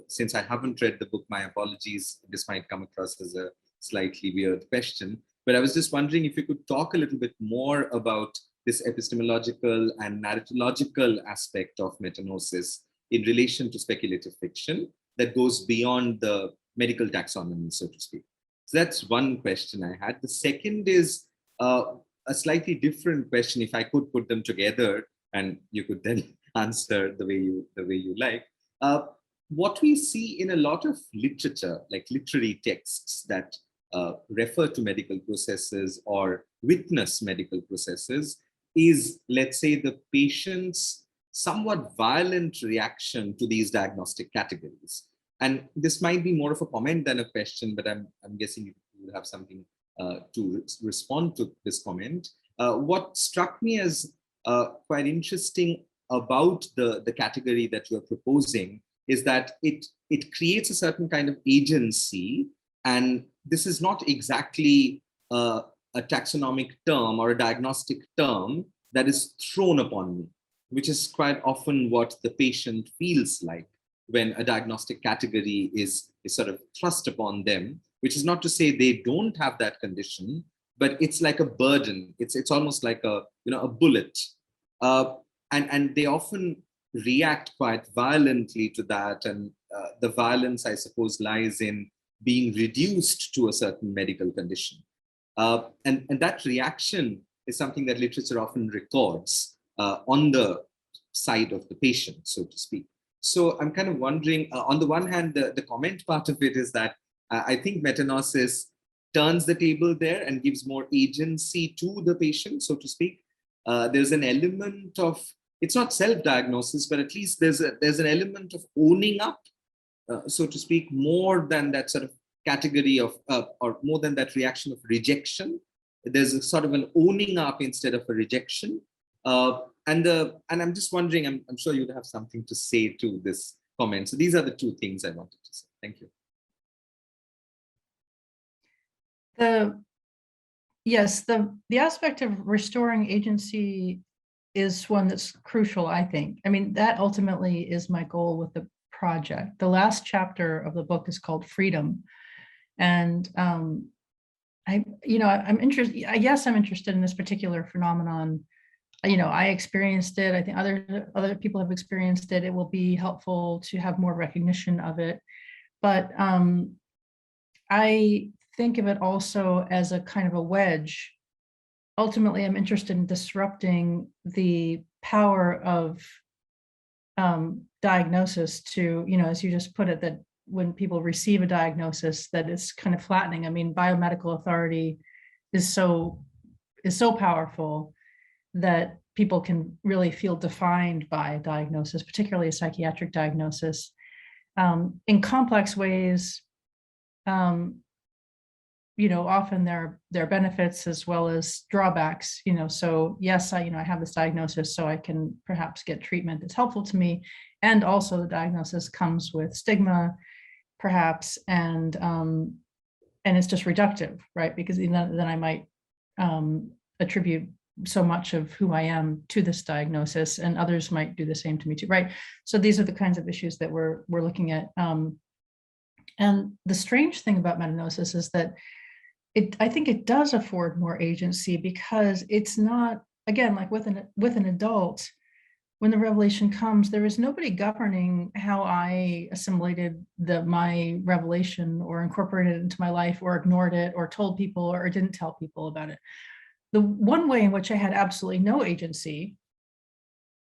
Since I haven't read the book, my apologies, this might come across as a slightly weird question, but I was just wondering if you could talk a little bit more about this epistemological and narratological aspect of metagnosis in relation to speculative fiction that goes beyond the medical taxonomy, so to speak. So that's one question I had. The second is a slightly different question, if I could put them together, and you could then answer the way you like. What we see in a lot of literature, like literary texts that refer to medical processes or witness medical processes, is, let's say, the patient's somewhat violent reaction to these diagnostic categories. And this might be more of a comment than a question, but I'm guessing you will have something to respond to this comment. What struck me as quite interesting about the category that you're proposing is that it creates a certain kind of agency, and this is not exactly a taxonomic term or a diagnostic term that is thrown upon me, which is quite often what the patient feels like when a diagnostic category is sort of thrust upon them, which is not to say they don't have that condition, but it's like a burden. It's almost like a bullet, and they often react quite violently to that. And the violence, I suppose, lies in being reduced to a certain medical condition, and that reaction is something that literature often records on the side of the patient, so to speak. So I'm kind of wondering, on the one hand, the comment part of it is that I think metagnosis turns the table there and gives more agency to the patient, so to speak. There's an element of, it's not self-diagnosis, but at least there's an element of owning up, so to speak, more than that sort of category of, or more than that reaction of rejection. There's a sort of an owning up instead of a rejection. And I'm just wondering, I'm sure you'd have something to say to this comment. So these are the two things I wanted to say. Thank you. Yes, the aspect of restoring agency is one that's crucial, I think. I mean, that ultimately is my goal with the project. The last chapter of the book is called Freedom. And I'm interested, I guess I'm interested in this particular phenomenon. I experienced it. I think other people have experienced it. It will be helpful to have more recognition of it. But I think of it also as a kind of a wedge. Ultimately, I'm interested in disrupting the power of diagnosis to, as you just put it, that when people receive a diagnosis, that it's kind of flattening. I mean, biomedical authority is so powerful that people can really feel defined by a diagnosis, particularly a psychiatric diagnosis, in complex ways. Often there are benefits as well as drawbacks. So yes, I have this diagnosis, so I can perhaps get treatment that's helpful to me, and also the diagnosis comes with stigma, perhaps, and it's just reductive, right? Because then I might attribute so much of who I am to this diagnosis, and others might do the same to me too, right? So these are the kinds of issues that we're looking at. And the strange thing about metagnosis is that I think it does afford more agency, because it's not, again, like with an adult, when the revelation comes, there is nobody governing how I assimilated my revelation, or incorporated it into my life, or ignored it, or told people, or didn't tell people about it. The one way in which I had absolutely no agency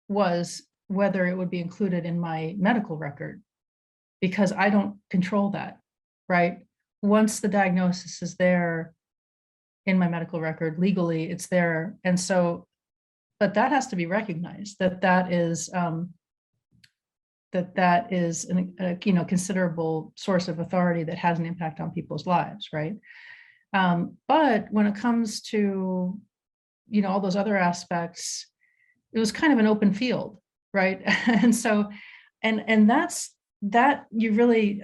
was whether it would be included in my medical record, because I don't control that, right? Once the diagnosis is there in my medical record, legally, it's there. And so, but that has to be recognized, that is a considerable source of authority that has an impact on people's lives, right? But when it comes to all those other aspects, it was kind of an open field, right? And so, and that's that you really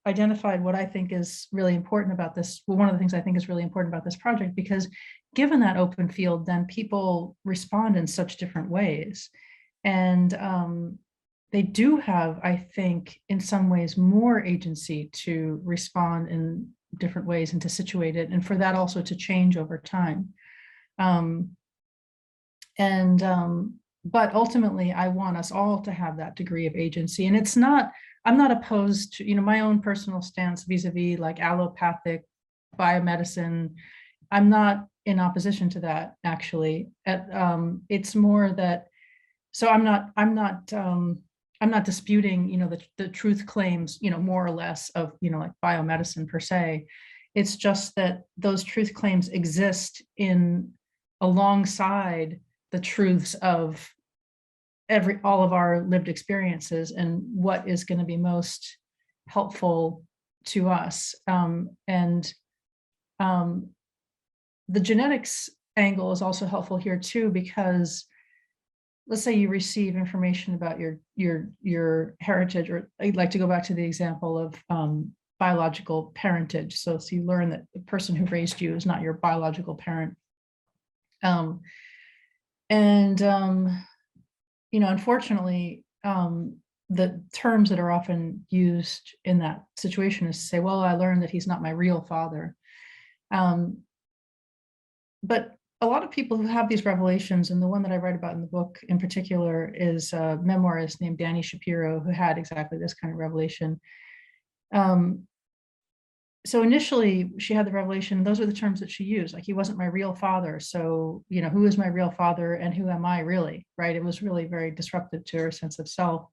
identified what I think is really important about this. Well, one of the things I think is really important about this project, because given that open field, then people respond in such different ways. And they do have, I think, in some ways, more agency to respond in different ways and to situate it, and for that also to change over time. But ultimately, I want us all to have that degree of agency. And it's not, I'm not opposed to, my own personal stance vis-a-vis like allopathic biomedicine. I'm not in opposition to that, actually. It's more that, so I'm not disputing, the truth claims, more or less of, like biomedicine per se. It's just that those truth claims exist alongside the truths of all of our lived experiences, and what is going to be most helpful to us. The genetics angle is also helpful here too, because let's say you receive information about your heritage, or I'd like to go back to the example of biological parentage. So you learn that the person who raised you is not your biological parent. Unfortunately, the terms that are often used in that situation is to say, well, I learned that he's not my real father. But a lot of people who have these revelations, and the one that I write about in the book in particular is a memoirist named Danielle Shapiro, who had exactly this kind of revelation. So initially she had the revelation, those are the terms that she used, like, he wasn't my real father. So, who is my real father and who am I really, right? It was really very disruptive to her sense of self.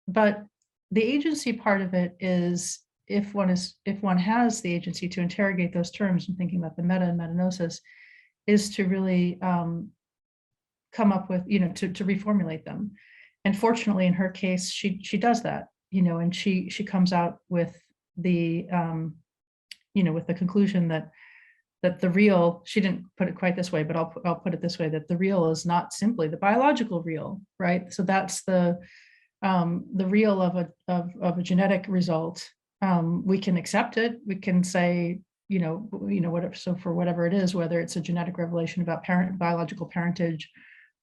But the agency part of it is, if one has the agency to interrogate those terms and thinking about the meta and metagnosis, is to really come up with, to reformulate them. And fortunately, in her case, she does that, and she comes out with the with the conclusion that the real, she didn't put it quite this way, but I'll put it this way, that the real is not simply the biological real, right? So that's the real of a genetic result. We can accept it. We can say, whatever. So for whatever it is, whether it's a genetic revelation about biological parentage,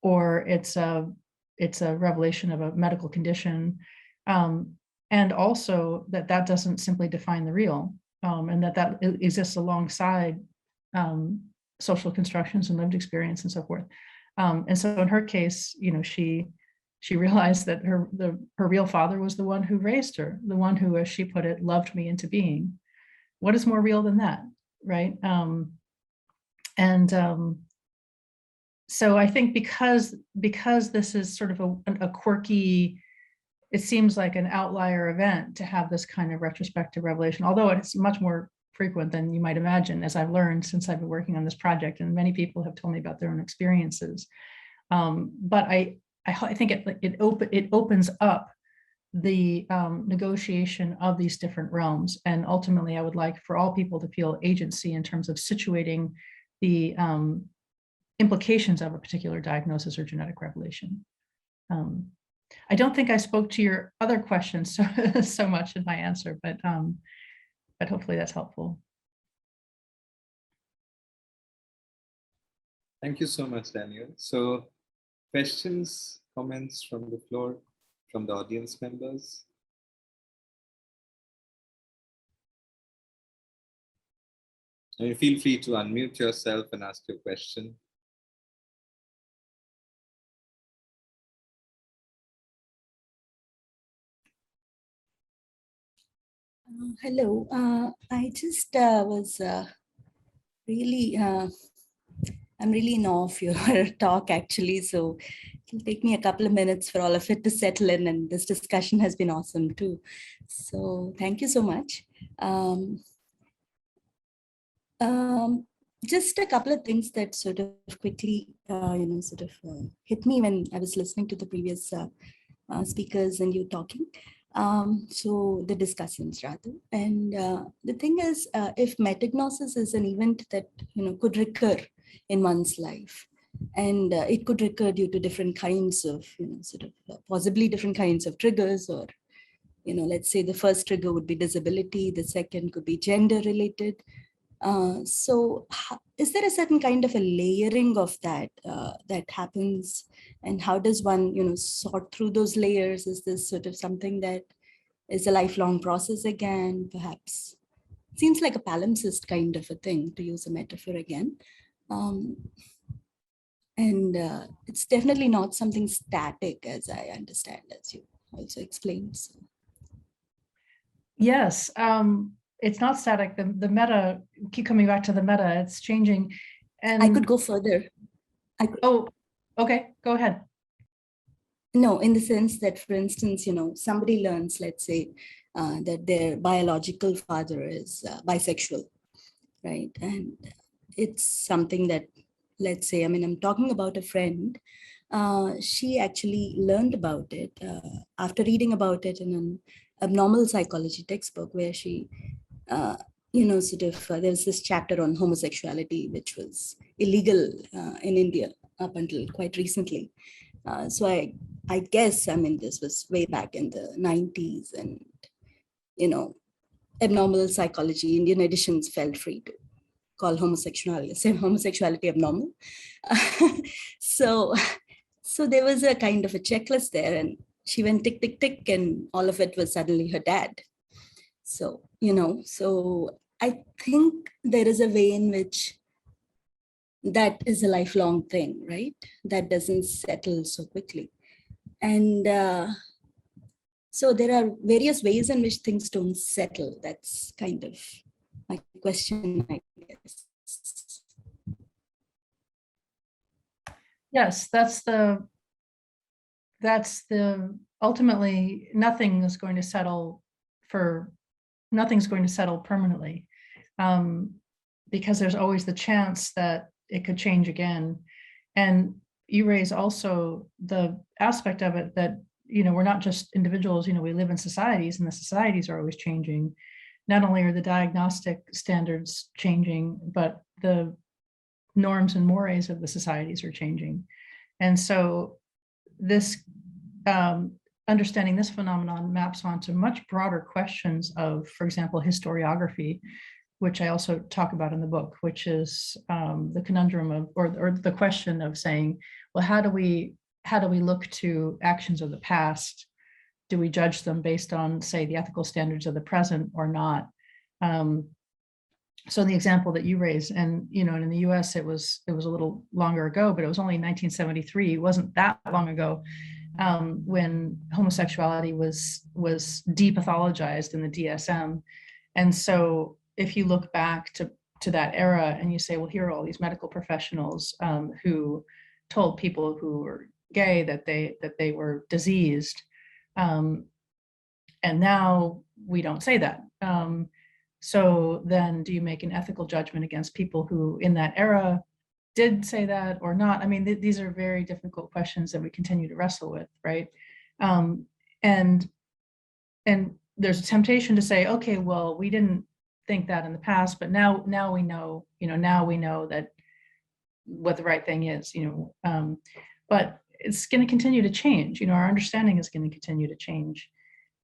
or it's a revelation of a medical condition, and also that doesn't simply define the real, and that exists alongside social constructions and lived experience and so forth. And so in her case, she realized that her real father was the one who raised her, the one who, as she put it, loved me into being. What is more real than that, right? So I think because this is sort of a quirky, it seems like an outlier event to have this kind of retrospective revelation, although it's much more frequent than you might imagine, as I've learned since I've been working on this project, and many people have told me about their own experiences. But I think it opens up the negotiation of these different realms. And ultimately, I would like for all people to feel agency in terms of situating the implications of a particular diagnosis or genetic revelation. I don't think I spoke to your other questions so much in my answer, but hopefully that's helpful. Thank you so much, Daniel. So questions, comments from the floor, from the audience members? And feel free to unmute yourself and ask your question. Hello. I just was really, I'm really in awe of your talk actually. So it'll take me a couple of minutes for all of it to settle in, and this discussion has been awesome too. So thank you so much. Just a couple of things that sort of quickly, hit me when I was listening to the previous speakers and you talking. So the discussants rather. And the thing is, if metagnosis is an event that, could recur in one's life, and it could recur due to different kinds of, possibly different kinds of triggers, or, let's say the first trigger would be disability, the second could be gender related. So is there a certain kind of a layering of that that happens, and how does one, sort through those layers? Is this sort of something that is a lifelong process again, perhaps? It seems like a palimpsest kind of a thing, to use a metaphor again. And it's definitely not something static, as I understand, as you also explained. So. Yes. It's not static. The meta, keep coming back to the meta, it's changing. And I could go further. Oh, okay, go ahead. No, in the sense that, for instance, somebody learns, let's say, that their biological father is bisexual, right? And it's something that, let's say, I'm talking about a friend. She actually learned about it after reading about it in an abnormal psychology textbook, where she there's this chapter on homosexuality, which was illegal in India up until quite recently. So I guess, this was way back in the 90s, and, abnormal psychology, Indian editions felt free to call homosexuality abnormal. So there was a kind of a checklist there, and she went tick, tick, tick, and all of it was suddenly her dad. So, so I think there is a way in which that is a lifelong thing, right? That doesn't settle so quickly. And so there are various ways in which things don't settle. That's kind of my question, I guess. Yes, that's the ultimately nothing's going to settle permanently, because there's always the chance that it could change again. And you raise also the aspect of it that, we're not just individuals, we live in societies, and the societies are always changing. Not only are the diagnostic standards changing, but the norms and mores of the societies are changing. And so this understanding this phenomenon maps onto much broader questions of, for example, historiography, which I also talk about in the book, which is the conundrum of, or the question of saying, well, how do we look to actions of the past? Do we judge them based on, say, the ethical standards of the present or not? So the example that you raised, and in the US, it was a little longer ago, but it was only 1973. It wasn't that long ago when homosexuality was depathologized in the DSM. And so if you look back to that era and you say, well, here are all these medical professionals who told people who were gay that they were diseased, and now we don't say that. So then do you make an ethical judgment against people who in that era did say that or not? These are very difficult questions that we continue to wrestle with, right? And there's a temptation to say, okay, well, we didn't think that in the past, but now we know, now we know that what the right thing is, but it's going to continue to change. Our understanding is going to continue to change.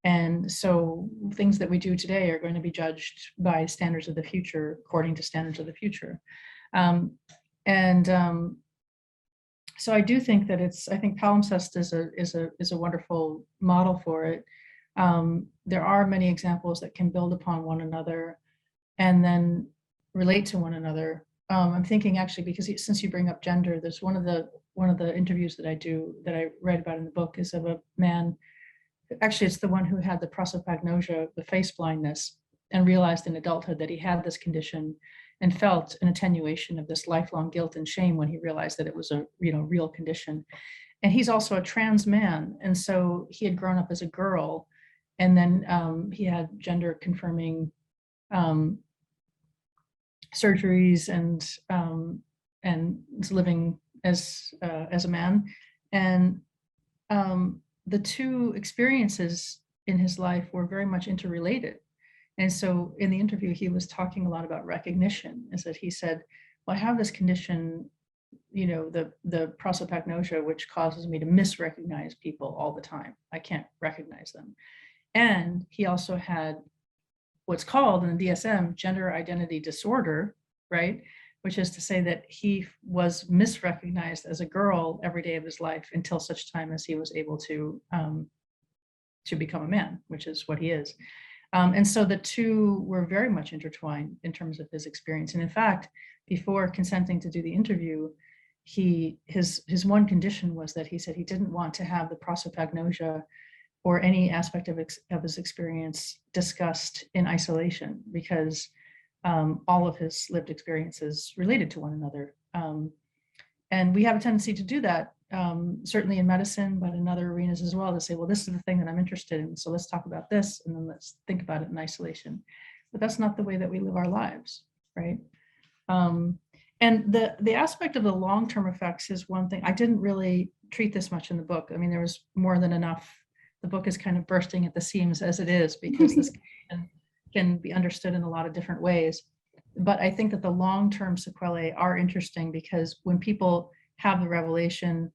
And so things that we do today are going to be judged by standards of the future, according to standards of the future. So I do think that I think palimpsest is a wonderful model for it. There are many examples that can build upon one another and then relate to one another. I'm thinking actually, because since you bring up gender, there's one of the interviews that I write about in the book is of a man. Actually, it's the one who had the prosopagnosia, the face blindness, and realized in adulthood that he had this condition and felt an attenuation of this lifelong guilt and shame when he realized that it was a real condition. And he's also a trans man. And so he had grown up as a girl, and then he had gender confirming surgeries and is living as a man. And the two experiences in his life were very much interrelated. And so in the interview, he was talking a lot about recognition, is that he said, well, I have this condition, the prosopagnosia, which causes me to misrecognize people all the time. I can't recognize them. And he also had what's called in the DSM gender identity disorder, right? Which is to say that he was misrecognized as a girl every day of his life until such time as he was able to become a man, which is what he is. And so the two were very much intertwined in terms of his experience. And in fact, before consenting to do the interview, his one condition was that he said he didn't want to have the prosopagnosia or any aspect of his experience discussed in isolation, because all of his lived experiences related to one another. And we have a tendency to do that, certainly in medicine, but in other arenas as well, to say, well, this is the thing that I'm interested in, so let's talk about this, and then let's think about it in isolation. But that's not the way that we live our lives, right? And the aspect of the long-term effects is one thing. I didn't really treat this much in the book. I mean, there was more than enough. The book is kind of bursting at the seams as it is, because this can be understood in a lot of different ways. But I think that the long-term sequelae are interesting, because when people have the revelation,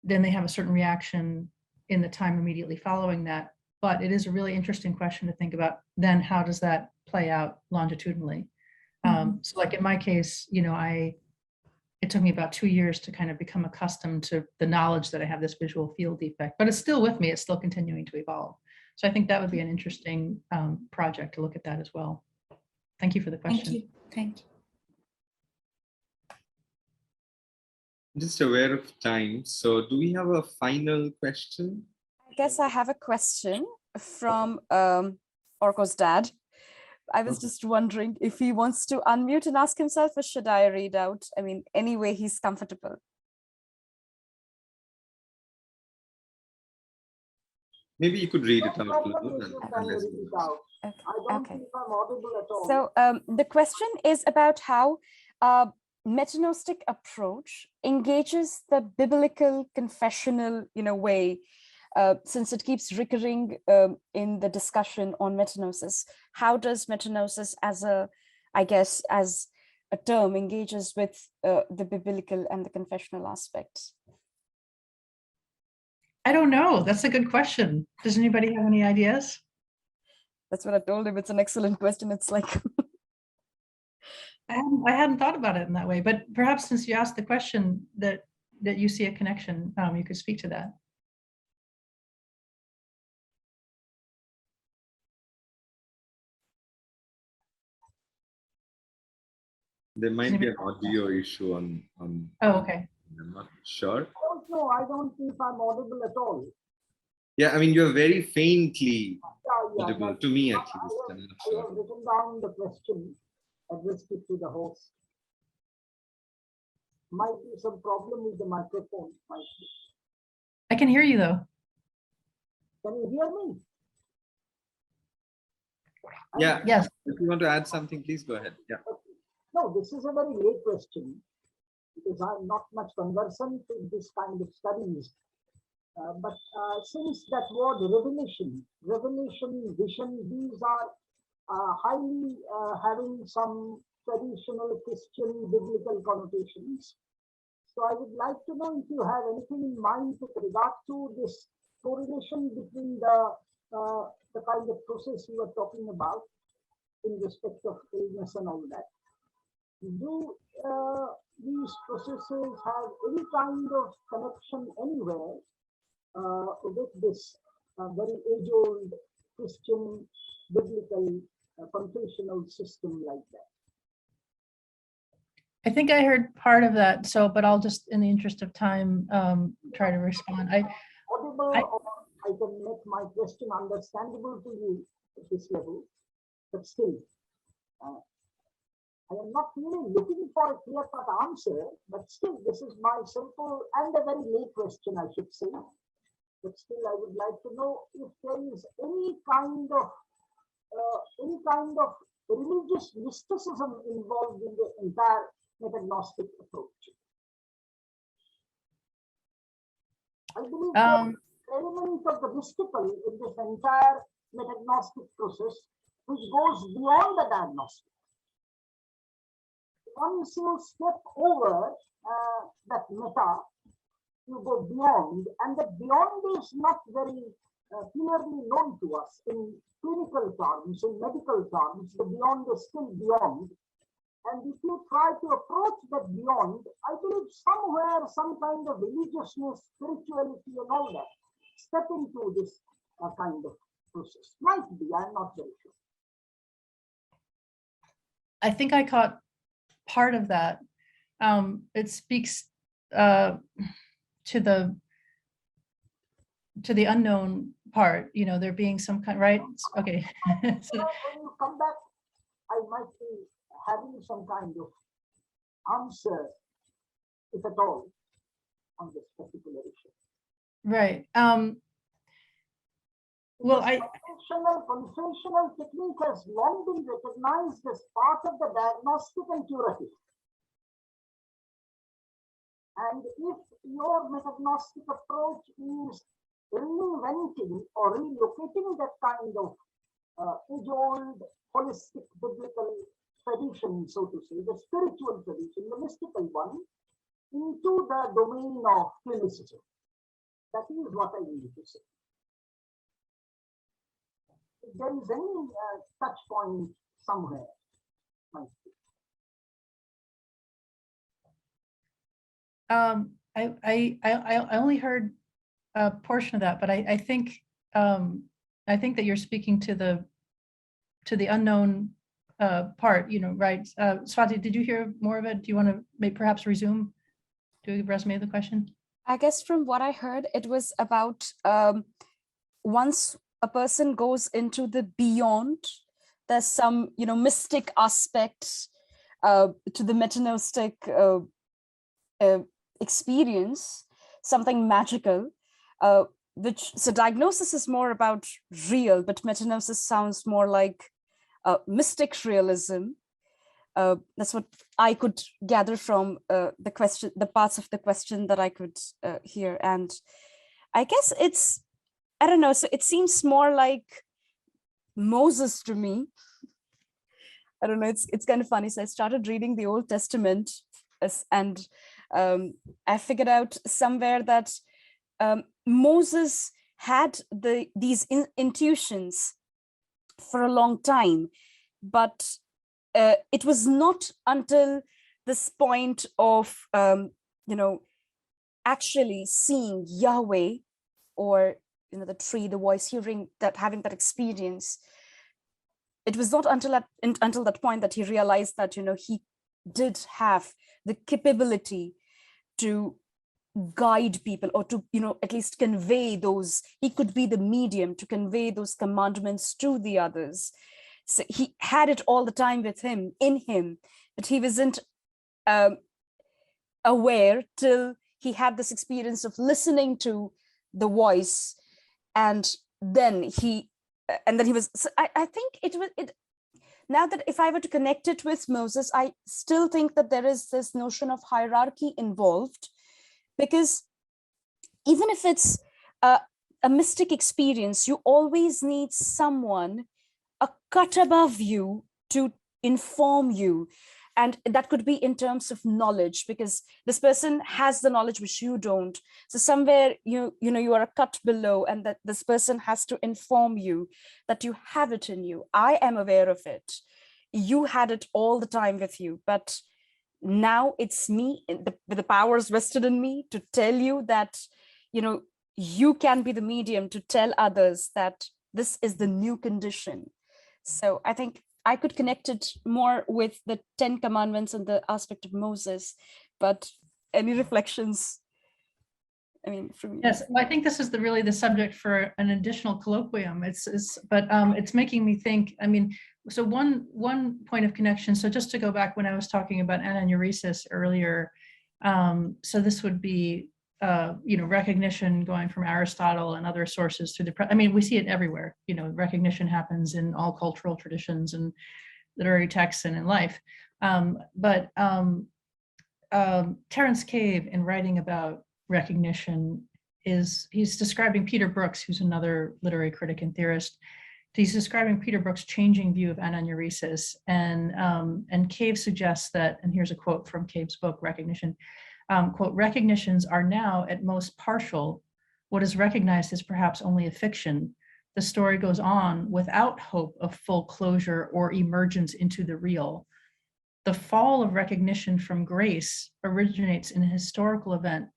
then they have a certain reaction in the time immediately following that. But it is a really interesting question to think about, then how does that play out longitudinally? So like in my case, it took me about 2 years to kind of become accustomed to the knowledge that I have this visual field defect, but it's still with me. It's still continuing to evolve. So I think that would be an interesting project to look at that as well. Thank you for the question. Thank you. Thank you. Just aware of time. So do we have a final question? I guess I have a question from Orko's dad. I was just wondering if he wants to unmute and ask himself, or should I read out? I mean, any way he's comfortable. Maybe you could read it out. Okay. So the question is about how metagnostic approach engages the biblical confessional way, since it keeps recurring in the discussion on metagnosis. How does metagnosis as a term engages with the biblical and the confessional aspects? I don't know. That's a good question. Does anybody have any ideas? That's what I told him. It's an excellent question. It's like I hadn't thought about it in that way, but perhaps since you asked the question that you see a connection, you could speak to that. There might be an audio issue on. Oh, okay. I'm not sure. No, I don't think I'm audible at all. Yeah, I mean, you're very faintly Yeah, audible, to me at least. I'm not I sure. have written down the question, addressed it to the host. Might be some problem with the microphone. Might be. I can hear you though. Can you hear me? Yeah. Yes. If you want to add something, please go ahead. Yeah. No, this is a very great question, because I'm not much conversant with this kind of studies. But since that word revelation, vision, these are highly having some traditional Christian biblical connotations. So I would like to know if you have anything in mind with regard to this correlation between the kind of process you were talking about in respect of illness and all that. Do these processes have any kind of connection anywhere with this very age-old Christian biblical confessional system like that? I think I heard part of that. So, but I'll just, in the interest of time, try to respond. Audible, I- or I can make my question understandable to you at this level, but still, I am not really looking for a clear-cut answer, but still, this is my simple and a very lay question, I should say. But still, I would like to know if there is any kind of religious mysticism involved in the entire metagnostic approach. I believe there is an element of the mystical in this entire metagnostic process, which goes beyond the diagnostic. Once you step over that meta, you go beyond, and the beyond is not very clearly known to us in clinical terms, in medical terms. The beyond is still beyond. And if you try to approach that beyond, I believe somewhere some kind of religiousness, spirituality, and all that step into this kind of process. Might be, I'm not very sure. I think I caught part of that. It speaks to the unknown part, there being some kind, right? Okay. So, when you come back, I might be having some kind of answer, if at all, on this particular issue. right. Well, Conventional technique has long been recognized as part of the diagnostic and curative. And if your metagnostic approach is reinventing or relocating that kind of age-old holistic biblical tradition, so to say, the spiritual tradition, the mystical one, into the domain of clinicism, that is what I need to say. If there is any touch point somewhere, I only heard a portion of that, but I think that you're speaking to the unknown part, right? Swati, did you hear more of it? Do you want to perhaps resume to resume the question? I guess from what I heard, it was about once a person goes into the beyond, there's some, mystic aspect to the metagnostic experience, something magical, so diagnosis is more about real, but metagnosis sounds more like mystic realism. That's what I could gather from the question, the parts of the question that I could hear. And I guess I don't know, so it seems more like Moses to me. I don't know, it's kind of funny. So I started reading the Old Testament and I figured out somewhere that Moses had these intuitions for a long time, but it was not until this point of, actually seeing Yahweh, or, the tree, the voice, hearing that, having that experience. It was not until that point that he realized that, he did have the capability to guide people, or to, at least convey those. He could be the medium to convey those commandments to the others. So he had it all the time with him, in him, but he wasn't aware till he had this experience of listening to the voice, and then he was. So I think it. Now that if I were to connect it with Moses, I still think that there is this notion of hierarchy involved, because even if it's a mystic experience, you always need someone a cut above you to inform you. And that could be in terms of knowledge, because this person has the knowledge which you don't. So somewhere you are a cut below, and that this person has to inform you that you have it in you. I am aware of it. you had it all the time with you, but now it's me, with the powers vested in me, to tell you that, you can be the medium to tell others that this is the new condition. So I think I could connect it more with the 10 commandments and the aspect of Moses, but any reflections? I mean, from you? Yes, well, I think this is really the subject for an additional colloquium. It's making me think. I mean, so one point of connection. So just to go back when I was talking about ananuresis earlier, so this would be recognition going from Aristotle and other sources to I mean, we see it everywhere. Recognition happens in all cultural traditions and literary texts and in life. Terence Cave, in writing about recognition, he's describing Peter Brooks, who's another literary critic and theorist. He's describing Peter Brooks' changing view of ananuresis, and Cave suggests that, and here's a quote from Cave's book, Recognition, quote, "Recognitions are now at most partial. What is recognized is perhaps only a fiction. The story goes on without hope of full closure or emergence into the real. The fall of recognition from grace originates in a historical event,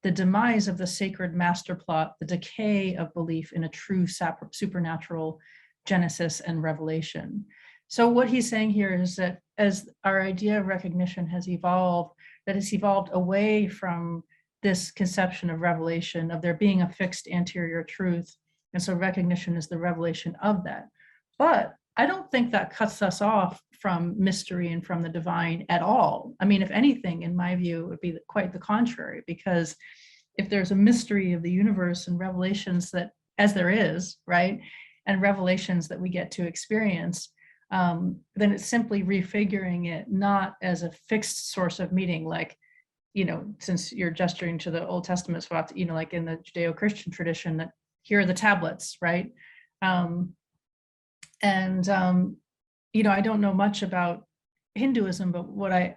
the demise of the sacred master plot, the decay of belief in a true supernatural genesis and revelation." So what he's saying here is that as our idea of recognition has evolved, that it's evolved away from this conception of revelation, of there being a fixed anterior truth. And so recognition is the revelation of that. But I don't think that cuts us off from mystery and from the divine at all. I mean, if anything, in my view, it would be quite the contrary, because if there's a mystery of the universe and revelations that, as there is, right, and revelations that we get to experience, then it's simply refiguring it, not as a fixed source of meaning, like, since you're gesturing to the Old Testament, like in the Judeo-Christian tradition, that here are the tablets, right? I don't know much about Hinduism, but what I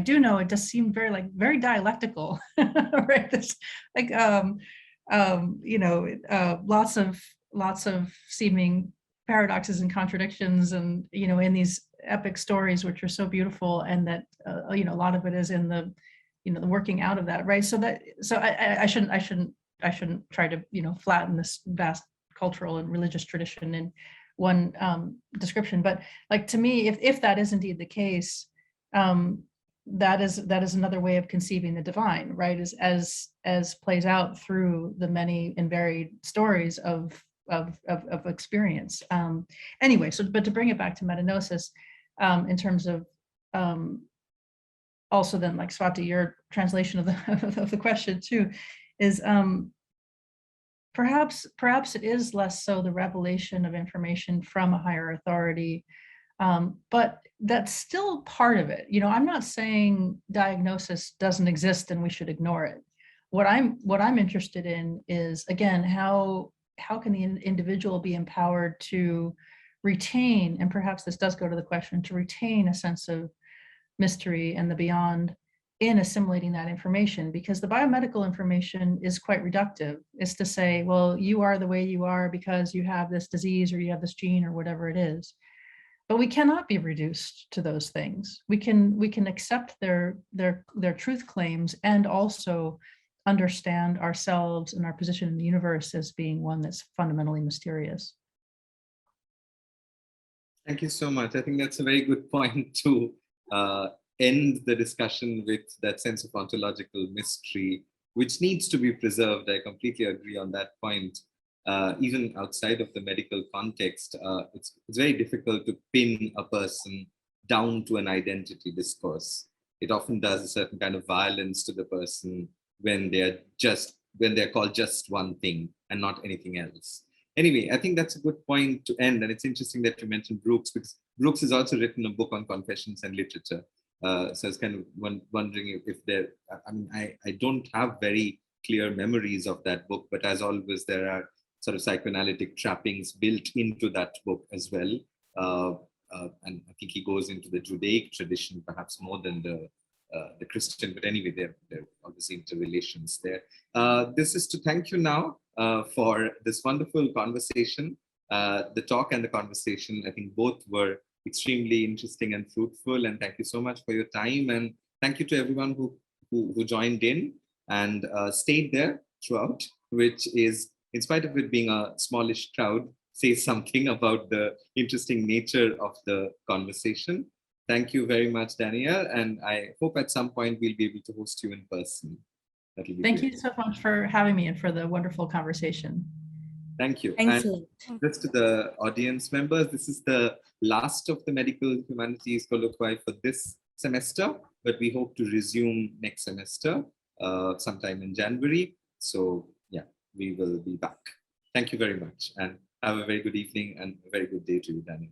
do know, it does seem very dialectical, right? This lots of seeming paradoxes and contradictions, and in these epic stories, which are so beautiful, and that a lot of it is in the the working out of that, right? So I shouldn't try to flatten this vast cultural and religious tradition in one description, but like, to me, if that is indeed the case, that is another way of conceiving the divine, right? As plays out through the many and varied stories of experience. Anyway, but to bring it back to metagnosis, in terms of also then, like, Swati, your translation of the question too, is perhaps it is less so the revelation of information from a higher authority, but that's still part of it. I'm not saying diagnosis doesn't exist and we should ignore it. What I'm interested in is, again, how can the individual be empowered to retain, and perhaps this does go to the question, to retain a sense of mystery and the beyond in assimilating that information, because the biomedical information is quite reductive. It's to say, well, you are the way you are because you have this disease or you have this gene or whatever it is. But we cannot be reduced to those things. We can accept their truth claims and also understand ourselves and our position in the universe as being one that's fundamentally mysterious. Thank you so much. I think that's a very good point to end the discussion with, that sense of ontological mystery, which needs to be preserved. I completely agree on that point. Even outside of the medical context, it's very difficult to pin a person down to an identity discourse. It often does a certain kind of violence to the person when they're called just one thing and not anything else. Anyway, I think that's a good point to end. And it's interesting that you mentioned Brooks, because Brooks has also written a book on confessions and literature. So I was kind of wondering if there, I don't have very clear memories of that book, but as always, there are sort of psychoanalytic trappings built into that book as well. And I think he goes into the Judaic tradition perhaps more than the Christian, but anyway, there are obviously interrelations there. This is to thank you now for this wonderful conversation. The talk and the conversation, I think both were extremely interesting and fruitful. And thank you so much for your time. And thank you to everyone who joined in and stayed there throughout, which is, in spite of it being a smallish crowd, says something about the interesting nature of the conversation. Thank you very much, Danielle. And I hope at some point we'll be able to host you in person. That'll be Thank great. you so much for having me and for the wonderful conversation. Thank you. Thanks And a lot. just to the audience members, this is the last of the medical humanities colloquy for this semester, but we hope to resume next semester sometime in January. So yeah, we will be back. Thank you very much, and have a very good evening and a very good day to you, Daniel.